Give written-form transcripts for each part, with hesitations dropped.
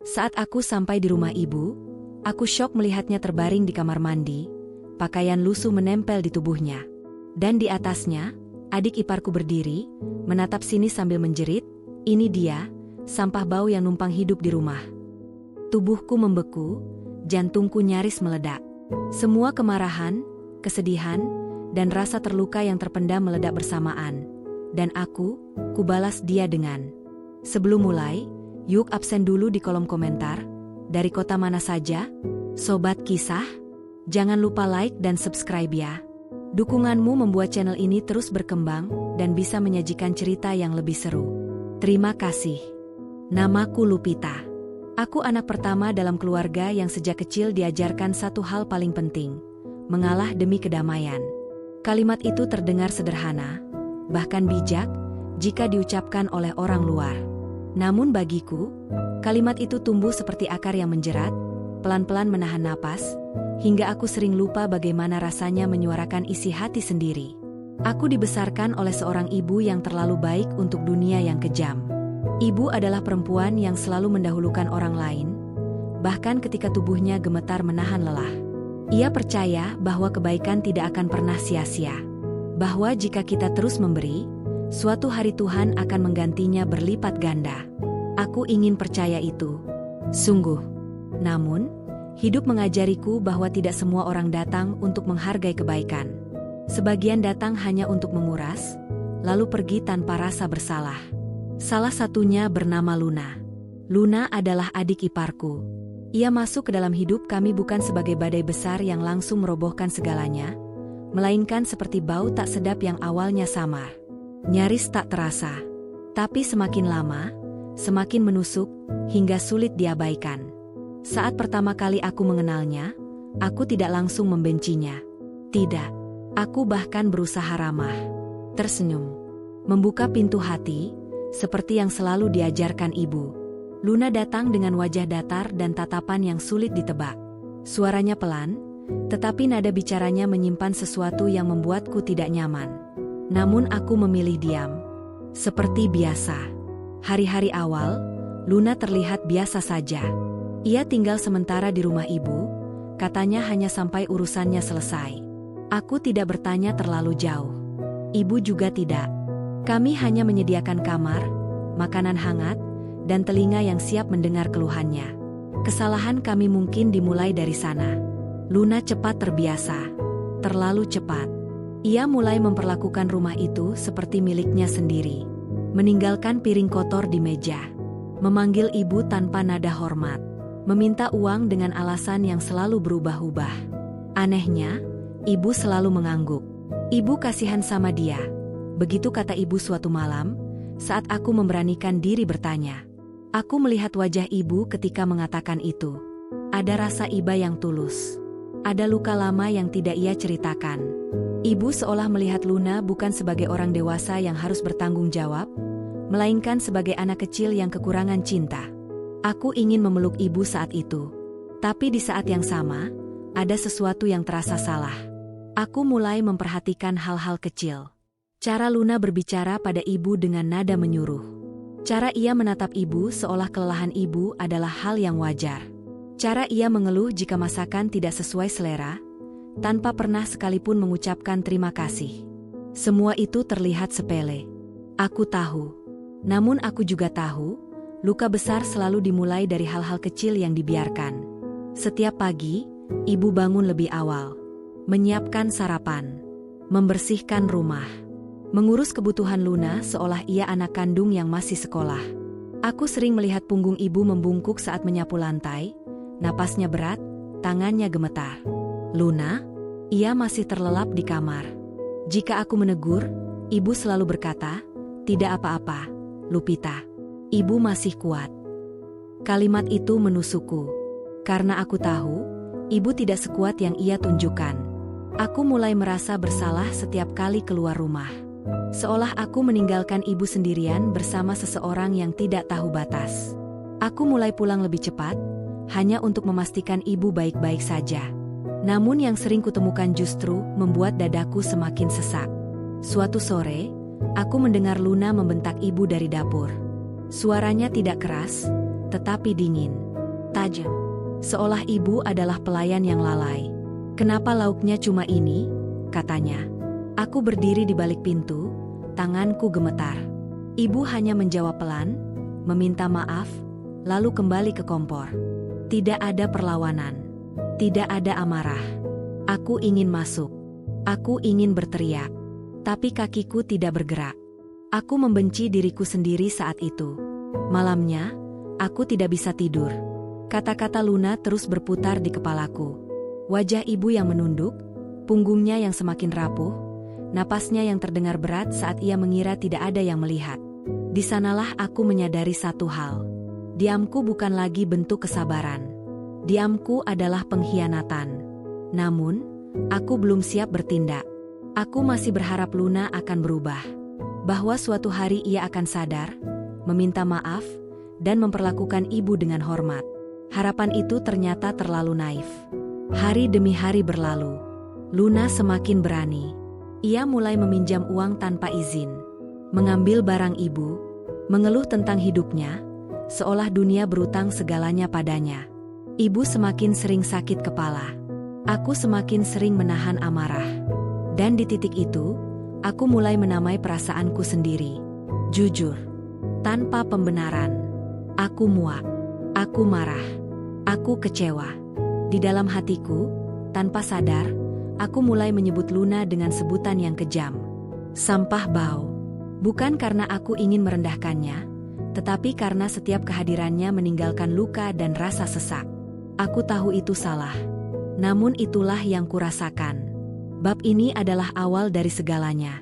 Saat aku sampai di rumah ibu, aku syok melihatnya terbaring di kamar mandi, pakaian lusuh menempel di tubuhnya. Dan di atasnya, adik iparku berdiri, menatap sini sambil menjerit, "Ini dia, sampah bau yang numpang hidup di rumah." Tubuhku membeku, jantungku nyaris meledak. Semua kemarahan, kesedihan, dan rasa terluka yang terpendam meledak bersamaan. Dan kubalas dia dengan, "Sebelum mulai, yuk absen dulu di kolom komentar. Dari kota mana saja? Sobat Kisah? Jangan lupa like dan subscribe ya. Dukunganmu membuat channel ini terus berkembang dan bisa menyajikan cerita yang lebih seru. Terima kasih." Namaku Lupita. Aku anak pertama dalam keluarga yang sejak kecil diajarkan satu hal paling penting, mengalah demi kedamaian. Kalimat itu terdengar sederhana, bahkan bijak, jika diucapkan oleh orang luar. Namun bagiku, kalimat itu tumbuh seperti akar yang menjerat, pelan-pelan menahan napas, hingga aku sering lupa bagaimana rasanya menyuarakan isi hati sendiri. Aku dibesarkan oleh seorang ibu yang terlalu baik untuk dunia yang kejam. Ibu adalah perempuan yang selalu mendahulukan orang lain, bahkan ketika tubuhnya gemetar menahan lelah. Ia percaya bahwa kebaikan tidak akan pernah sia-sia. Bahwa jika kita terus memberi, suatu hari Tuhan akan menggantinya berlipat ganda. Aku ingin percaya itu. Sungguh. Namun, hidup mengajariku bahwa tidak semua orang datang untuk menghargai kebaikan. Sebagian datang hanya untuk menguras, lalu pergi tanpa rasa bersalah. Salah satunya bernama Luna. Luna adalah adik iparku. Ia masuk ke dalam hidup kami bukan sebagai badai besar yang langsung merobohkan segalanya, melainkan seperti bau tak sedap yang awalnya samar, nyaris tak terasa. Tapi semakin lama, semakin menusuk, hingga sulit diabaikan. Saat pertama kali aku mengenalnya, aku tidak langsung membencinya. Tidak, aku bahkan berusaha ramah, tersenyum, membuka pintu hati, seperti yang selalu diajarkan ibu. Luna datang dengan wajah datar dan tatapan yang sulit ditebak. Suaranya pelan, tetapi nada bicaranya menyimpan sesuatu yang membuatku tidak nyaman. Namun aku memilih diam. Seperti biasa. Hari-hari awal, Luna terlihat biasa saja. Ia tinggal sementara di rumah ibu, katanya hanya sampai urusannya selesai. Aku tidak bertanya terlalu jauh. Ibu juga tidak. Kami hanya menyediakan kamar, makanan hangat, dan telinga yang siap mendengar keluhannya. Kesalahan kami mungkin dimulai dari sana. Luna cepat terbiasa. Terlalu cepat. Ia mulai memperlakukan rumah itu seperti miliknya sendiri. Meninggalkan piring kotor di meja. Memanggil ibu tanpa nada hormat. Meminta uang dengan alasan yang selalu berubah-ubah. Anehnya, ibu selalu mengangguk. Ibu kasihan sama dia. Begitu kata ibu suatu malam, saat aku memberanikan diri bertanya. Aku melihat wajah ibu ketika mengatakan itu. Ada rasa iba yang tulus. Ada luka lama yang tidak ia ceritakan. Ibu seolah melihat Luna bukan sebagai orang dewasa yang harus bertanggung jawab, melainkan sebagai anak kecil yang kekurangan cinta. Aku ingin memeluk ibu saat itu. Tapi di saat yang sama, ada sesuatu yang terasa salah. Aku mulai memperhatikan hal-hal kecil. Cara Luna berbicara pada ibu dengan nada menyuruh. Cara ia menatap ibu seolah kelelahan ibu adalah hal yang wajar. Cara ia mengeluh jika masakan tidak sesuai selera, tanpa pernah sekalipun mengucapkan terima kasih. Semua itu terlihat sepele. Aku tahu. Namun aku juga tahu, luka besar selalu dimulai dari hal-hal kecil yang dibiarkan. Setiap pagi, ibu bangun lebih awal. Menyiapkan sarapan. Membersihkan rumah. Mengurus kebutuhan Luna seolah ia anak kandung yang masih sekolah. Aku sering melihat punggung ibu membungkuk saat menyapu lantai, napasnya berat, tangannya gemetar. Luna, ia masih terlelap di kamar. Jika aku menegur, ibu selalu berkata, "Tidak apa-apa, Lupita. Ibu masih kuat." Kalimat itu menusukku. Karena aku tahu, ibu tidak sekuat yang ia tunjukkan. Aku mulai merasa bersalah setiap kali keluar rumah. Seolah aku meninggalkan ibu sendirian bersama seseorang yang tidak tahu batas. Aku mulai pulang lebih cepat, hanya untuk memastikan ibu baik-baik saja. Namun yang sering kutemukan justru membuat dadaku semakin sesak. Suatu sore, aku mendengar Luna membentak ibu dari dapur. Suaranya tidak keras, tetapi dingin. tajam. Seolah ibu adalah pelayan yang lalai. "Kenapa lauknya cuma ini?" katanya. Aku berdiri di balik pintu, tanganku gemetar. Ibu hanya menjawab pelan, meminta maaf, lalu kembali ke kompor. Tidak ada perlawanan. Tidak ada amarah. Aku ingin masuk. Aku ingin berteriak. Tapi kakiku tidak bergerak. Aku membenci diriku sendiri saat itu. Malamnya, aku tidak bisa tidur. Kata-kata Luna terus berputar di kepalaku. Wajah ibu yang menunduk, punggungnya yang semakin rapuh, napasnya yang terdengar berat saat ia mengira tidak ada yang melihat. Di sanalah aku menyadari satu hal. Diamku bukan lagi bentuk kesabaran. Diamku adalah pengkhianatan. Namun, aku belum siap bertindak. Aku masih berharap Luna akan berubah. Bahwa suatu hari ia akan sadar, meminta maaf, dan memperlakukan ibu dengan hormat. Harapan itu ternyata terlalu naif. Hari demi hari berlalu. Luna semakin berani. Ia mulai meminjam uang tanpa izin, mengambil barang ibu, mengeluh tentang hidupnya, seolah dunia berutang segalanya padanya. Ibu semakin sering sakit kepala. Aku semakin sering menahan amarah. Dan di titik itu, aku mulai menamai perasaanku sendiri. Jujur. Tanpa pembenaran. Aku muak. Aku marah. Aku kecewa. Di dalam hatiku, tanpa sadar, aku mulai menyebut Luna dengan sebutan yang kejam. Sampah bau. Bukan karena aku ingin merendahkannya, tetapi karena setiap kehadirannya meninggalkan luka dan rasa sesak. Aku tahu itu salah. Namun itulah yang kurasakan. Bab ini adalah awal dari segalanya.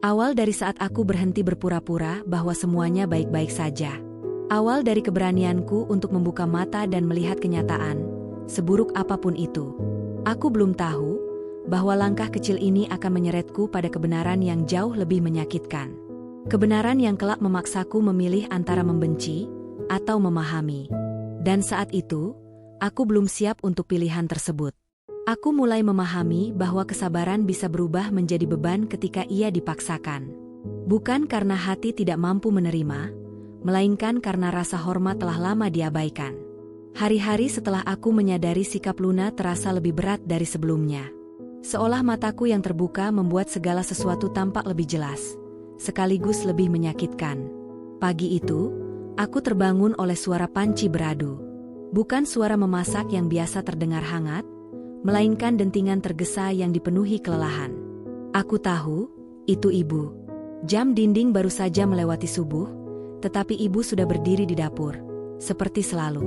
Awal dari saat aku berhenti berpura-pura bahwa semuanya baik-baik saja. Awal dari keberanianku untuk membuka mata dan melihat kenyataan, seburuk apapun itu. Aku belum tahu bahwa langkah kecil ini akan menyeretku pada kebenaran yang jauh lebih menyakitkan. Kebenaran yang kelak memaksaku memilih antara membenci atau memahami. Dan saat itu, aku belum siap untuk pilihan tersebut. Aku mulai memahami bahwa kesabaran bisa berubah menjadi beban ketika ia dipaksakan. Bukan karena hati tidak mampu menerima, melainkan karena rasa hormat telah lama diabaikan. Hari-hari setelah aku menyadari sikap Luna terasa lebih berat dari sebelumnya. Seolah mataku yang terbuka membuat segala sesuatu tampak lebih jelas, sekaligus lebih menyakitkan. Pagi itu, aku terbangun oleh suara panci beradu. Bukan suara memasak yang biasa terdengar hangat, melainkan dentingan tergesa yang dipenuhi kelelahan. Aku tahu, itu ibu. Jam dinding baru saja melewati subuh, tetapi ibu sudah berdiri di dapur, seperti selalu.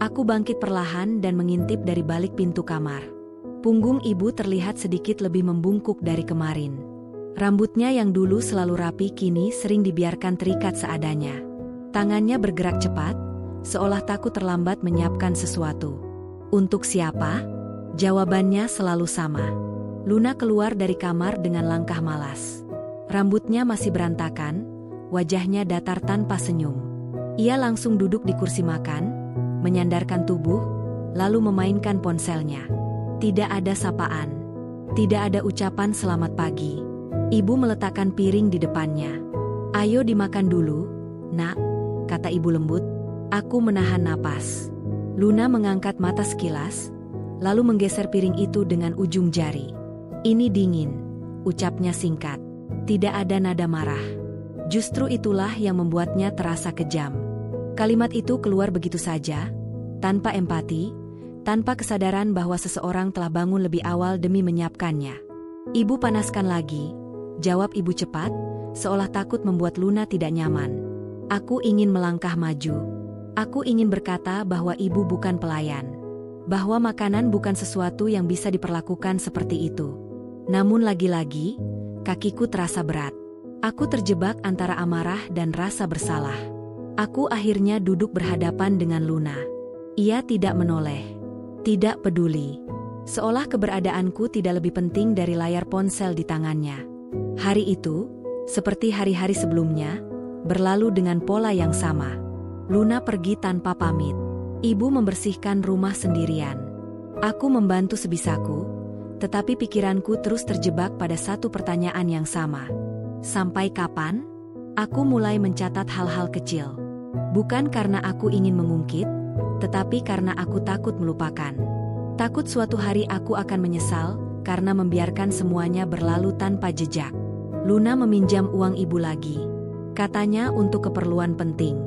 Aku bangkit perlahan dan mengintip dari balik pintu kamar. Punggung ibu terlihat sedikit lebih membungkuk dari kemarin. Rambutnya yang dulu selalu rapi kini sering dibiarkan terikat seadanya. Tangannya bergerak cepat, seolah takut terlambat menyiapkan sesuatu. Untuk siapa? Jawabannya selalu sama. Luna keluar dari kamar dengan langkah malas. Rambutnya masih berantakan, wajahnya datar tanpa senyum. Ia langsung duduk di kursi makan, menyandarkan tubuh, lalu memainkan ponselnya. Tidak ada sapaan. Tidak ada ucapan selamat pagi. Ibu meletakkan piring di depannya. "Ayo dimakan dulu, nak," kata ibu lembut. Aku menahan napas. Luna mengangkat mata sekilas, lalu menggeser piring itu dengan ujung jari. "Ini dingin," ucapnya singkat. Tidak ada nada marah. Justru itulah yang membuatnya terasa kejam. Kalimat itu keluar begitu saja, tanpa empati, tanpa kesadaran bahwa seseorang telah bangun lebih awal demi menyiapkannya. "Ibu panaskan lagi," jawab ibu cepat, seolah takut membuat Luna tidak nyaman. Aku ingin melangkah maju. Aku ingin berkata bahwa ibu bukan pelayan. Bahwa makanan bukan sesuatu yang bisa diperlakukan seperti itu. Namun lagi-lagi, kakiku terasa berat. Aku terjebak antara amarah dan rasa bersalah. Aku akhirnya duduk berhadapan dengan Luna. Ia tidak menoleh. Tidak peduli. Seolah keberadaanku tidak lebih penting dari layar ponsel di tangannya. Hari itu, seperti hari-hari sebelumnya, berlalu dengan pola yang sama. Luna pergi tanpa pamit. Ibu membersihkan rumah sendirian. Aku membantu sebisaku, tetapi pikiranku terus terjebak pada satu pertanyaan yang sama. Sampai kapan? Aku mulai mencatat hal-hal kecil. Bukan karena aku ingin mengungkit, tetapi karena aku takut melupakan. Takut suatu hari aku akan menyesal karena membiarkan semuanya berlalu tanpa jejak. Luna meminjam uang ibu lagi. Katanya untuk keperluan penting.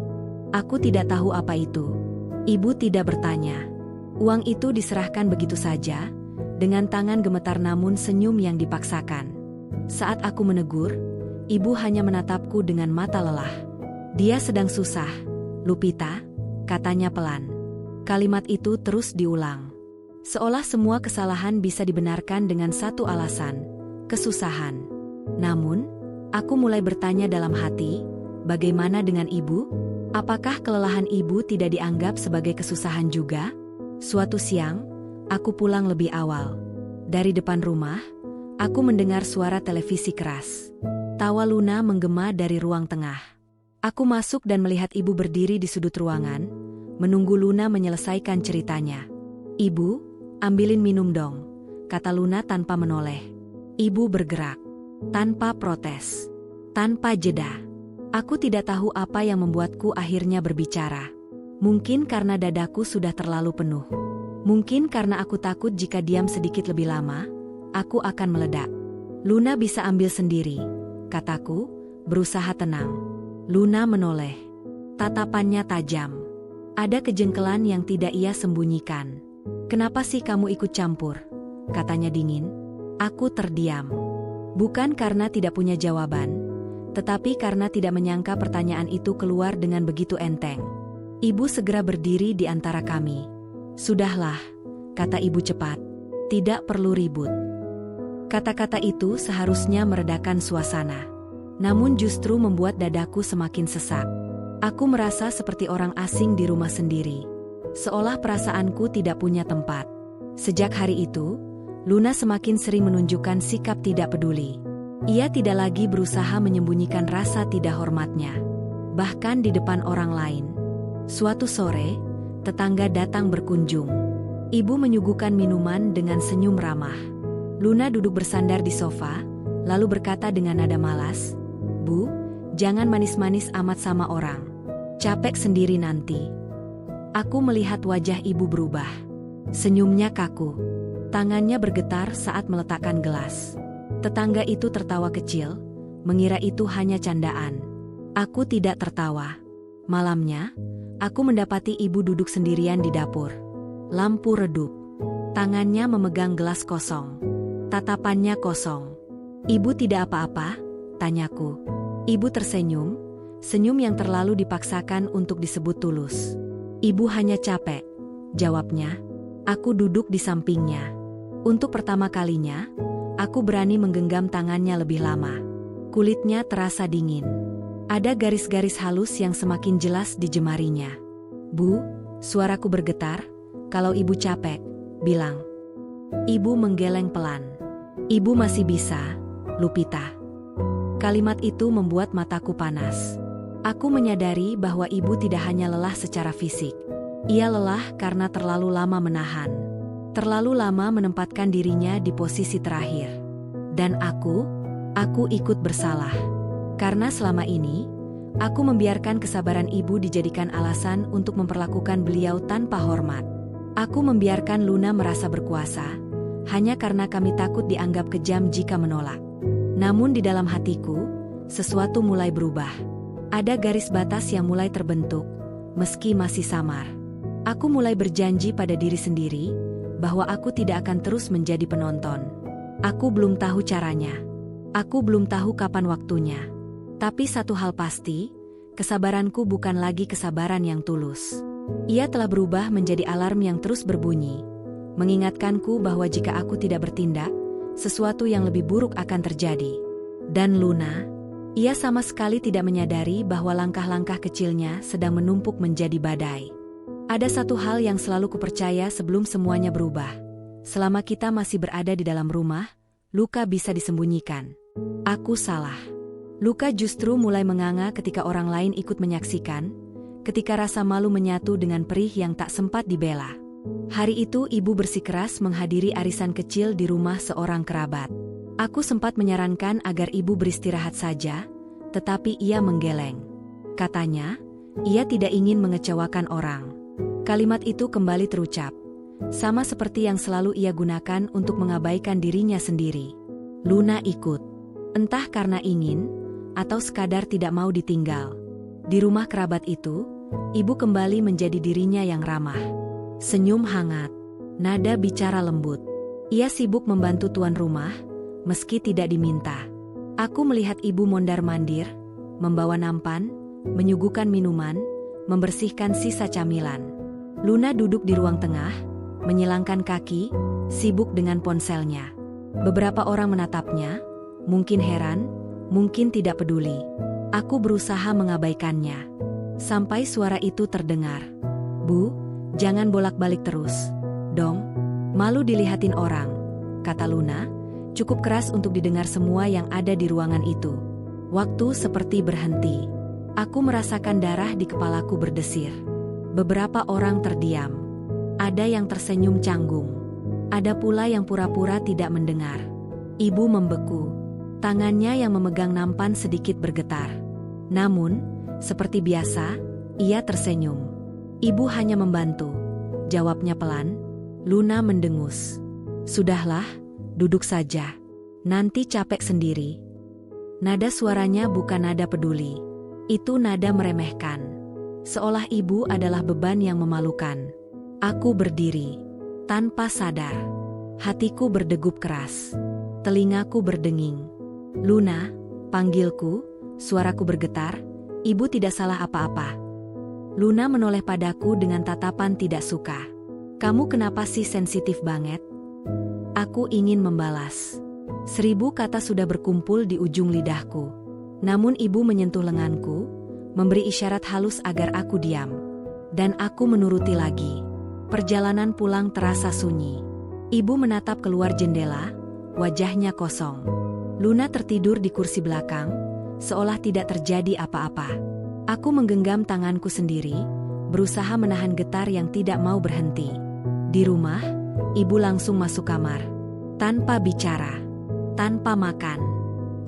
Aku tidak tahu apa itu. Ibu tidak bertanya. Uang itu diserahkan begitu saja, dengan tangan gemetar namun senyum yang dipaksakan. Saat aku menegur, ibu hanya menatapku dengan mata lelah. Dia sedang susah, Lupita, katanya pelan. Kalimat itu terus diulang. Seolah semua kesalahan bisa dibenarkan dengan satu alasan, kesusahan. Namun, aku mulai bertanya dalam hati, bagaimana dengan ibu? Apakah kelelahan ibu tidak dianggap sebagai kesusahan juga? Suatu siang, aku pulang lebih awal. Dari depan rumah, aku mendengar suara televisi keras. Tawa Luna menggema dari ruang tengah. Aku masuk dan melihat ibu berdiri di sudut ruangan, menunggu Luna menyelesaikan ceritanya. "Ibu, ambilin minum dong," kata Luna tanpa menoleh. Ibu bergerak, tanpa protes, tanpa jeda. Aku tidak tahu apa yang membuatku akhirnya berbicara. Mungkin karena dadaku sudah terlalu penuh. Mungkin karena aku takut jika diam sedikit lebih lama, aku akan meledak. "Luna bisa ambil sendiri," kataku, berusaha tenang. Luna menoleh. Tatapannya tajam. Ada kejengkelan yang tidak ia sembunyikan. "Kenapa sih kamu ikut campur?" katanya dingin. Aku terdiam. Bukan karena tidak punya jawaban, tetapi karena tidak menyangka pertanyaan itu keluar dengan begitu enteng. Ibu segera berdiri di antara kami. "Sudahlah," kata ibu cepat. "Tidak perlu ribut." Kata-kata itu seharusnya meredakan suasana. Namun justru membuat dadaku semakin sesak. Aku merasa seperti orang asing di rumah sendiri. Seolah perasaanku tidak punya tempat. Sejak hari itu, Luna semakin sering menunjukkan sikap tidak peduli. Ia tidak lagi berusaha menyembunyikan rasa tidak hormatnya. Bahkan di depan orang lain. Suatu sore, tetangga datang berkunjung. Ibu menyuguhkan minuman dengan senyum ramah. Luna duduk bersandar di sofa, lalu berkata dengan nada malas, "Bu, jangan manis-manis amat sama orang. Capek sendiri nanti." Aku melihat wajah ibu berubah. Senyumnya kaku. Tangannya bergetar saat meletakkan gelas. Tetangga itu tertawa kecil, mengira itu hanya candaan. Aku tidak tertawa. Malamnya, aku mendapati ibu duduk sendirian di dapur. Lampu redup. Tangannya memegang gelas kosong. Tatapannya kosong. "Ibu tidak apa-apa?" tanyaku. Ibu tersenyum, senyum yang terlalu dipaksakan untuk disebut tulus. "Ibu hanya capek," jawabnya. Aku duduk di sampingnya. Untuk pertama kalinya, aku berani menggenggam tangannya lebih lama. Kulitnya terasa dingin. Ada garis-garis halus yang semakin jelas di jemarinya. "Bu," suaraku bergetar, "kalau ibu capek, bilang." Ibu menggeleng pelan. "Ibu masih bisa, Lupita." Kalimat itu membuat mataku panas. Aku menyadari bahwa ibu tidak hanya lelah secara fisik. Ia lelah karena terlalu lama menahan. Terlalu lama menempatkan dirinya di posisi terakhir. Dan aku ikut bersalah. Karena selama ini, aku membiarkan kesabaran ibu dijadikan alasan untuk memperlakukan beliau tanpa hormat. Aku membiarkan Luna merasa berkuasa, hanya karena kami takut dianggap kejam jika menolak. Namun di dalam hatiku, sesuatu mulai berubah. Ada garis batas yang mulai terbentuk, meski masih samar. Aku mulai berjanji pada diri sendiri, bahwa aku tidak akan terus menjadi penonton. Aku belum tahu caranya. Aku belum tahu kapan waktunya. Tapi satu hal pasti, kesabaranku bukan lagi kesabaran yang tulus. Ia telah berubah menjadi alarm yang terus berbunyi, mengingatkanku bahwa jika aku tidak bertindak, sesuatu yang lebih buruk akan terjadi. Dan Luna, ia sama sekali tidak menyadari bahwa langkah-langkah kecilnya sedang menumpuk menjadi badai. Ada satu hal yang selalu kupercaya sebelum semuanya berubah. Selama kita masih berada di dalam rumah, luka bisa disembunyikan. Aku salah. Luka justru mulai menganga ketika orang lain ikut menyaksikan, ketika rasa malu menyatu dengan perih yang tak sempat dibela. Hari itu ibu bersikeras menghadiri arisan kecil di rumah seorang kerabat. Aku sempat menyarankan agar ibu beristirahat saja, tetapi ia menggeleng. Katanya, ia tidak ingin mengecewakan orang. Kalimat itu kembali terucap. Sama seperti yang selalu ia gunakan untuk mengabaikan dirinya sendiri. Luna ikut. Entah karena ingin, atau sekadar tidak mau ditinggal. Di rumah kerabat itu, ibu kembali menjadi dirinya yang ramah. Senyum hangat. Nada bicara lembut. Ia sibuk membantu tuan rumah, meski tidak diminta. Aku melihat ibu mondar-mandir, membawa nampan, menyuguhkan minuman, membersihkan sisa camilan. Luna duduk di ruang tengah, menyilangkan kaki, sibuk dengan ponselnya. Beberapa orang menatapnya, mungkin heran, mungkin tidak peduli. Aku berusaha mengabaikannya. Sampai suara itu terdengar. "Bu, jangan bolak-balik terus, dong. Malu dilihatin orang," kata Luna, cukup keras untuk didengar semua yang ada di ruangan itu. Waktu seperti berhenti. Aku merasakan darah di kepalaku berdesir. Beberapa orang terdiam. Ada yang tersenyum canggung. Ada pula yang pura-pura tidak mendengar. Ibu membeku. Tangannya yang memegang nampan sedikit bergetar. Namun, seperti biasa, ia tersenyum. "Ibu hanya membantu," jawabnya pelan. Luna mendengus. "Sudahlah, duduk saja. Nanti capek sendiri." Nada suaranya bukan nada peduli. Itu nada meremehkan. Seolah ibu adalah beban yang memalukan. Aku berdiri. Tanpa sadar. Hatiku berdegup keras. Telingaku berdenging. "Luna," panggilku, suaraku bergetar. "Ibu tidak salah apa-apa." Luna menoleh padaku dengan tatapan tidak suka. "Kamu kenapa sih sensitif banget?" Aku ingin membalas. 1000 kata sudah berkumpul di ujung lidahku. Namun ibu menyentuh lenganku, memberi isyarat halus agar aku diam. Dan aku menuruti lagi. Perjalanan pulang terasa sunyi. Ibu menatap keluar jendela, wajahnya kosong. Luna tertidur di kursi belakang, seolah tidak terjadi apa-apa. Aku menggenggam tanganku sendiri, berusaha menahan getar yang tidak mau berhenti. Di rumah, ibu langsung masuk kamar. Tanpa bicara, tanpa makan.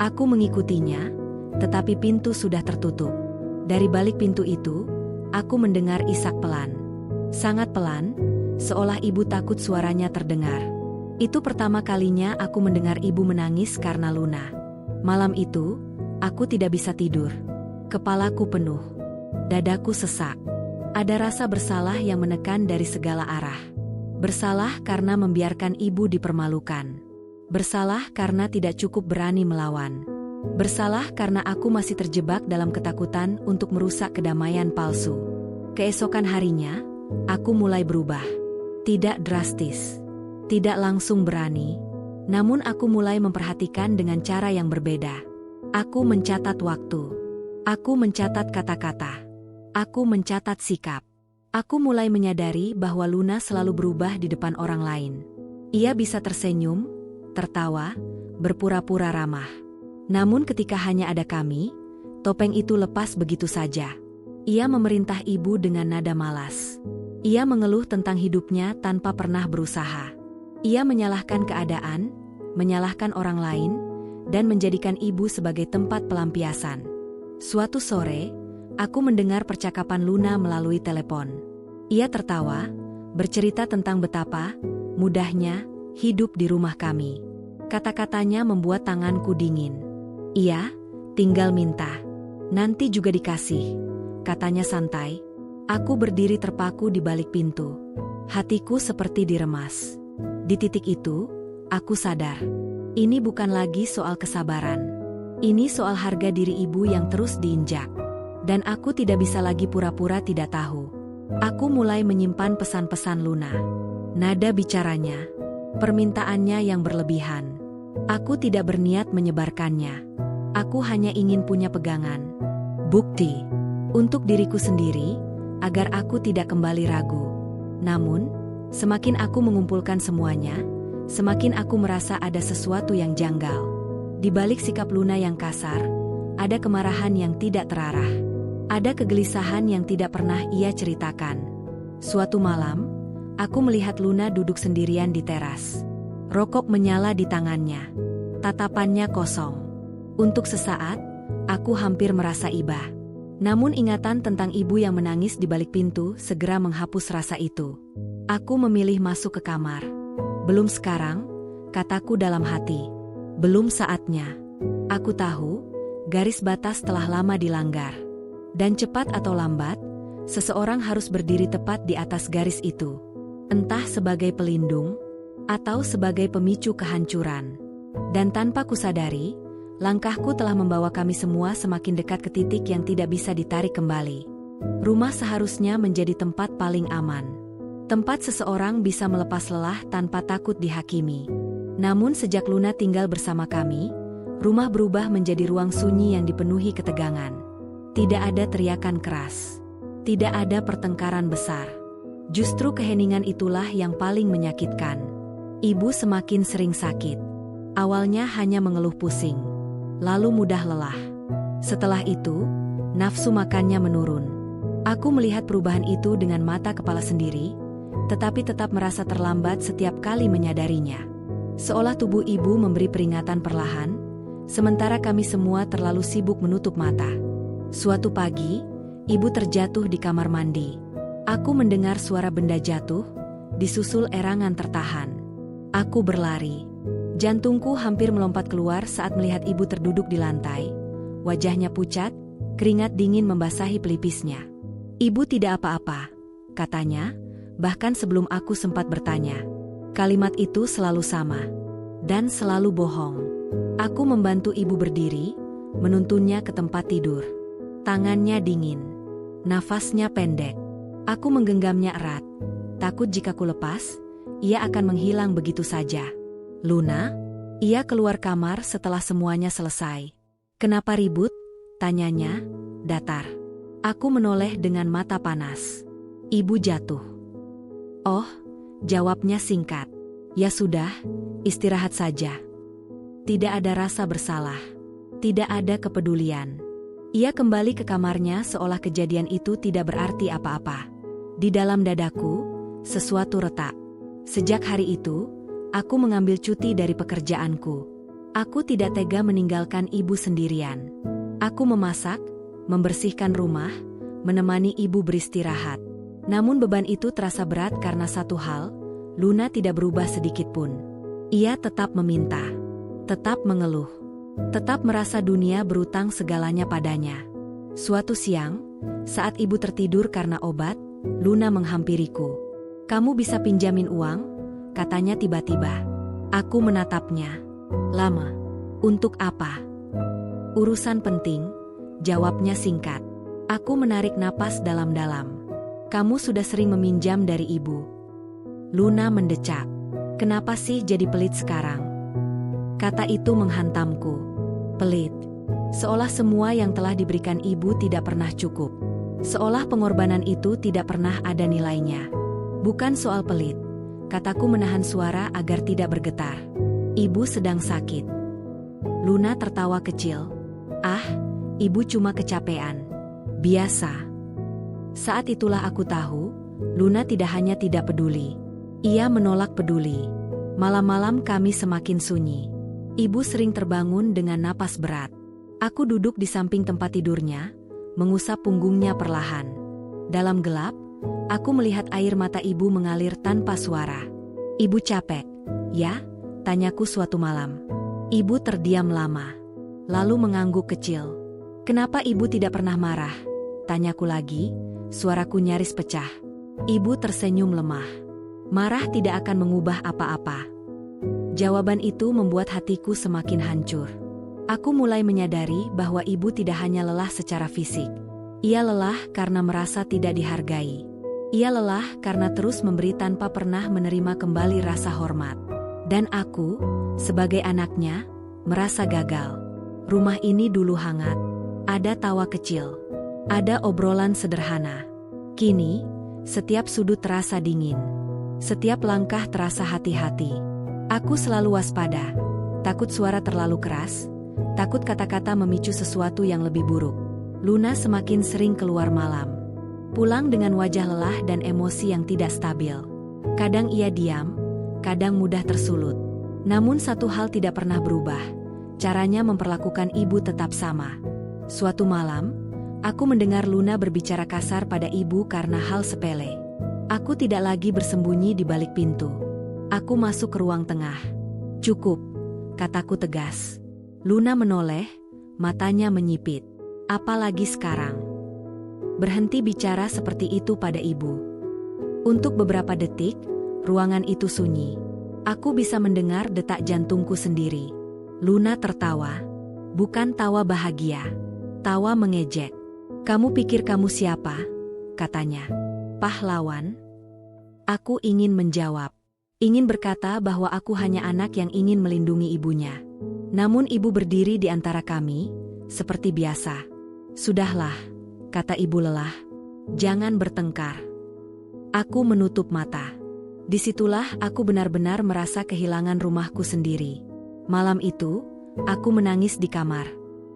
Aku mengikutinya, tetapi pintu sudah tertutup. Dari balik pintu itu, aku mendengar isak pelan. Sangat pelan, seolah ibu takut suaranya terdengar. Itu pertama kalinya aku mendengar ibu menangis karena Luna. Malam itu, aku tidak bisa tidur. Kepalaku penuh. Dadaku sesak. Ada rasa bersalah yang menekan dari segala arah. Bersalah karena membiarkan ibu dipermalukan. Bersalah karena tidak cukup berani melawan. Bersalah karena aku masih terjebak dalam ketakutan untuk merusak kedamaian palsu. Keesokan harinya, aku mulai berubah. Tidak drastis. Tidak langsung berani. Namun aku mulai memperhatikan dengan cara yang berbeda. Aku mencatat waktu. Aku mencatat kata-kata. Aku mencatat sikap. Aku mulai menyadari bahwa Luna selalu berubah di depan orang lain. Ia bisa tersenyum, tertawa, berpura-pura ramah. Namun ketika hanya ada kami, topeng itu lepas begitu saja. Ia memerintah ibu dengan nada malas. Ia mengeluh tentang hidupnya tanpa pernah berusaha. Ia menyalahkan keadaan, menyalahkan orang lain, dan menjadikan ibu sebagai tempat pelampiasan. Suatu sore, aku mendengar percakapan Luna melalui telepon. Ia tertawa, bercerita tentang betapa mudahnya hidup di rumah kami. Kata-katanya membuat tanganku dingin. "Iya, tinggal minta. Nanti juga dikasih," katanya santai. Aku berdiri terpaku di balik pintu. Hatiku seperti diremas. Di titik itu, aku sadar. Ini bukan lagi soal kesabaran. Ini soal harga diri ibu yang terus diinjak. Dan aku tidak bisa lagi pura-pura tidak tahu. Aku mulai menyimpan pesan-pesan Luna. Nada bicaranya, permintaannya yang berlebihan. Aku tidak berniat menyebarkannya. Aku hanya ingin punya pegangan. Bukti. Untuk diriku sendiri, agar aku tidak kembali ragu. Namun, semakin aku mengumpulkan semuanya, semakin aku merasa ada sesuatu yang janggal. Di balik sikap Luna yang kasar, ada kemarahan yang tidak terarah. Ada kegelisahan yang tidak pernah ia ceritakan. Suatu malam, aku melihat Luna duduk sendirian di teras. Rokok menyala di tangannya. Tatapannya kosong. Untuk sesaat, aku hampir merasa iba. Namun ingatan tentang ibu yang menangis di balik pintu segera menghapus rasa itu. Aku memilih masuk ke kamar. Belum sekarang, kataku dalam hati. Belum saatnya. Aku tahu, garis batas telah lama dilanggar. Dan cepat atau lambat, seseorang harus berdiri tepat di atas garis itu. Entah sebagai pelindung, atau sebagai pemicu kehancuran. Dan tanpa kusadari, langkahku telah membawa kami semua semakin dekat ke titik yang tidak bisa ditarik kembali. Rumah seharusnya menjadi tempat paling aman. Tempat seseorang bisa melepas lelah tanpa takut dihakimi. Namun sejak Luna tinggal bersama kami, rumah berubah menjadi ruang sunyi yang dipenuhi ketegangan. Tidak ada teriakan keras. Tidak ada pertengkaran besar. Justru keheningan itulah yang paling menyakitkan. Ibu semakin sering sakit. Awalnya hanya mengeluh pusing. Lalu mudah lelah. Setelah itu, nafsu makannya menurun. Aku melihat perubahan itu dengan mata kepala sendiri, tetapi tetap merasa terlambat setiap kali menyadarinya. Seolah tubuh ibu memberi peringatan perlahan, sementara kami semua terlalu sibuk menutup mata. Suatu pagi, ibu terjatuh di kamar mandi. Aku mendengar suara benda jatuh, disusul erangan tertahan. Aku berlari. Jantungku hampir melompat keluar saat melihat ibu terduduk di lantai. Wajahnya pucat, keringat dingin membasahi pelipisnya. Ibu tidak apa-apa, katanya, bahkan sebelum aku sempat bertanya. Kalimat itu selalu sama, dan selalu bohong. Aku membantu ibu berdiri, menuntunnya ke tempat tidur. Tangannya dingin, nafasnya pendek. Aku menggenggamnya erat, takut jika ku lepas, ia akan menghilang begitu saja. Luna, ia keluar kamar setelah semuanya selesai. Kenapa ribut? Tanyanya, datar. Aku menoleh dengan mata panas. Ibu jatuh. Oh, jawabnya singkat. Ya sudah, istirahat saja. Tidak ada rasa bersalah. Tidak ada kepedulian. Ia kembali ke kamarnya seolah kejadian itu tidak berarti apa-apa. Di dalam dadaku, sesuatu retak. Sejak hari itu, aku mengambil cuti dari pekerjaanku. Aku tidak tega meninggalkan ibu sendirian. Aku memasak, membersihkan rumah, menemani ibu beristirahat. Namun beban itu terasa berat karena satu hal, Luna tidak berubah sedikit pun. Ia tetap meminta, tetap mengeluh, tetap merasa dunia berutang segalanya padanya. Suatu siang, saat ibu tertidur karena obat, Luna menghampiriku. "Kamu bisa pinjamin uang?" katanya tiba-tiba. Aku menatapnya. Lama. Untuk apa? Urusan penting, jawabnya singkat. Aku menarik napas dalam-dalam. Kamu sudah sering meminjam dari ibu. Luna mendecak. Kenapa sih jadi pelit sekarang? Kata itu menghantamku. Pelit. Seolah semua yang telah diberikan ibu tidak pernah cukup. Seolah pengorbanan itu tidak pernah ada nilainya. Bukan soal pelit. Kataku menahan suara agar tidak bergetar. Ibu sedang sakit. Luna tertawa kecil. Ah, ibu cuma kecapean. Biasa. Saat itulah aku tahu, Luna tidak hanya tidak peduli. Ia menolak peduli. Malam-malam kami semakin sunyi. Ibu sering terbangun dengan napas berat. Aku duduk di samping tempat tidurnya, mengusap punggungnya perlahan. Dalam gelap, aku melihat air mata ibu mengalir tanpa suara. Ibu capek, ya? Tanyaku suatu malam. Ibu terdiam lama, lalu mengangguk kecil. Kenapa ibu tidak pernah marah? Tanyaku lagi, suaraku nyaris pecah. Ibu tersenyum lemah. Marah tidak akan mengubah apa-apa. Jawaban itu membuat hatiku semakin hancur. Aku mulai menyadari bahwa ibu tidak hanya lelah secara fisik. Ia lelah karena merasa tidak dihargai. Ia lelah karena terus memberi tanpa pernah menerima kembali rasa hormat. Dan aku, sebagai anaknya, merasa gagal. Rumah ini dulu hangat. Ada tawa kecil. Ada obrolan sederhana. Kini, setiap sudut terasa dingin. Setiap langkah terasa hati-hati. Aku selalu waspada. Takut suara terlalu keras. Takut kata-kata memicu sesuatu yang lebih buruk. Luna semakin sering keluar malam. Pulang dengan wajah lelah dan emosi yang tidak stabil. Kadang ia diam, kadang mudah tersulut. Namun satu hal tidak pernah berubah. Caranya memperlakukan ibu tetap sama. Suatu malam, Aku mendengar Luna berbicara kasar pada ibu karena hal sepele. Aku tidak lagi bersembunyi di balik pintu. Aku masuk ke ruang tengah. Cukup, kataku tegas. Luna menoleh, matanya menyipit. Apalagi sekarang? Berhenti bicara seperti itu pada ibu. Untuk beberapa detik, ruangan itu sunyi. Aku bisa mendengar detak jantungku sendiri. Luna tertawa. Bukan tawa bahagia. Tawa mengejek. "Kamu pikir kamu siapa?" katanya. "Pahlawan?" Aku ingin menjawab. Ingin berkata bahwa aku hanya anak yang ingin melindungi ibunya. Namun ibu berdiri di antara kami, seperti biasa. "Sudahlah," kata ibu lelah. "Jangan bertengkar." Aku menutup mata. Disitulah aku benar-benar merasa kehilangan rumahku sendiri. Malam itu, aku menangis di kamar.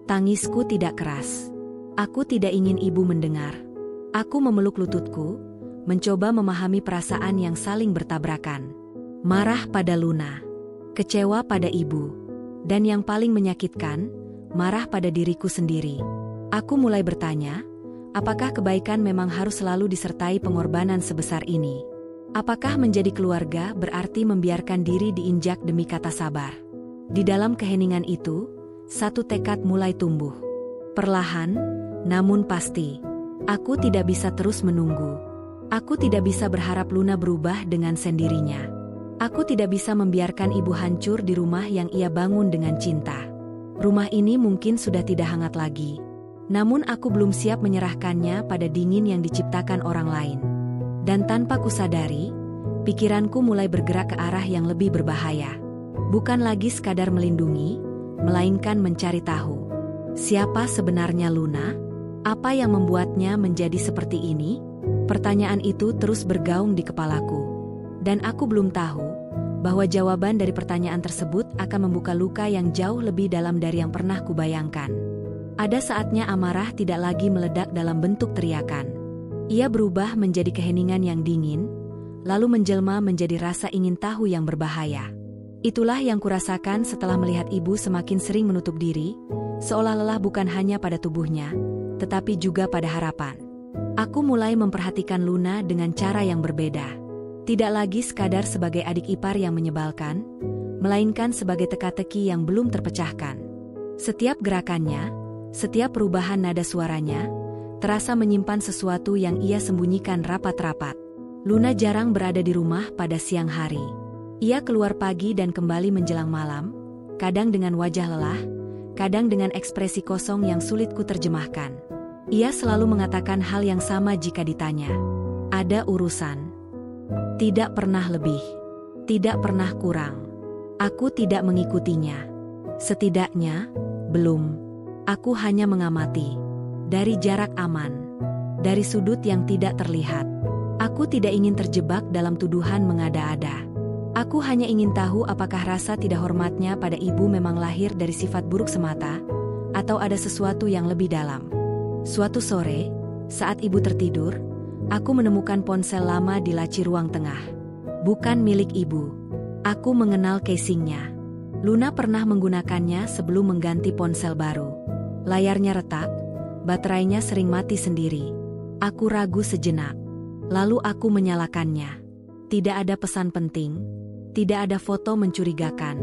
Tangisku tidak keras. Aku tidak ingin ibu mendengar. Aku memeluk lututku, mencoba memahami perasaan yang saling bertabrakan. Marah pada Luna, kecewa pada ibu, dan yang paling menyakitkan, marah pada diriku sendiri. Aku mulai bertanya, apakah kebaikan memang harus selalu disertai pengorbanan sebesar ini? Apakah menjadi keluarga berarti membiarkan diri diinjak demi kata sabar? Di dalam keheningan itu, satu tekad mulai tumbuh. Perlahan, namun pasti. Aku tidak bisa terus menunggu. Aku tidak bisa berharap Luna berubah dengan sendirinya. Aku tidak bisa membiarkan ibu hancur di rumah yang ia bangun dengan cinta. Rumah ini mungkin sudah tidak hangat lagi. Namun aku belum siap menyerahkannya pada dingin yang diciptakan orang lain. Dan tanpa kusadari, pikiranku mulai bergerak ke arah yang lebih berbahaya. Bukan lagi sekadar melindungi, melainkan mencari tahu. Siapa sebenarnya Luna? Apa yang membuatnya menjadi seperti ini? Pertanyaan itu terus bergaung di kepalaku. Dan aku belum tahu bahwa jawaban dari pertanyaan tersebut akan membuka luka yang jauh lebih dalam dari yang pernah kubayangkan. Ada saatnya amarah tidak lagi meledak dalam bentuk teriakan. Ia berubah menjadi keheningan yang dingin, lalu menjelma menjadi rasa ingin tahu yang berbahaya. Itulah yang kurasakan setelah melihat ibu semakin sering menutup diri, seolah lelah bukan hanya pada tubuhnya, tetapi juga pada harapan. Aku mulai memperhatikan Luna dengan cara yang berbeda. Tidak lagi sekadar sebagai adik ipar yang menyebalkan, melainkan sebagai teka-teki yang belum terpecahkan. Setiap gerakannya, setiap perubahan nada suaranya, terasa menyimpan sesuatu yang ia sembunyikan rapat-rapat. Luna jarang berada di rumah pada siang hari. Ia keluar pagi dan kembali menjelang malam, kadang dengan wajah lelah, kadang dengan ekspresi kosong yang sulit kuterjemahkan. Ia selalu mengatakan hal yang sama jika ditanya. Ada urusan. Tidak pernah lebih. Tidak pernah kurang. Aku tidak mengikutinya. Setidaknya, belum. Aku hanya mengamati. Dari jarak aman. Dari sudut yang tidak terlihat. Aku tidak ingin terjebak dalam tuduhan mengada-ada. Aku hanya ingin tahu apakah rasa tidak hormatnya pada ibu memang lahir dari sifat buruk semata, atau ada sesuatu yang lebih dalam. Suatu sore, saat ibu tertidur, aku menemukan ponsel lama di laci ruang tengah. Bukan milik ibu. Aku mengenal casingnya. Luna pernah menggunakannya sebelum mengganti ponsel baru. Layarnya retak, baterainya sering mati sendiri. Aku ragu sejenak. Lalu aku menyalakannya. Tidak ada pesan penting, tidak ada foto mencurigakan.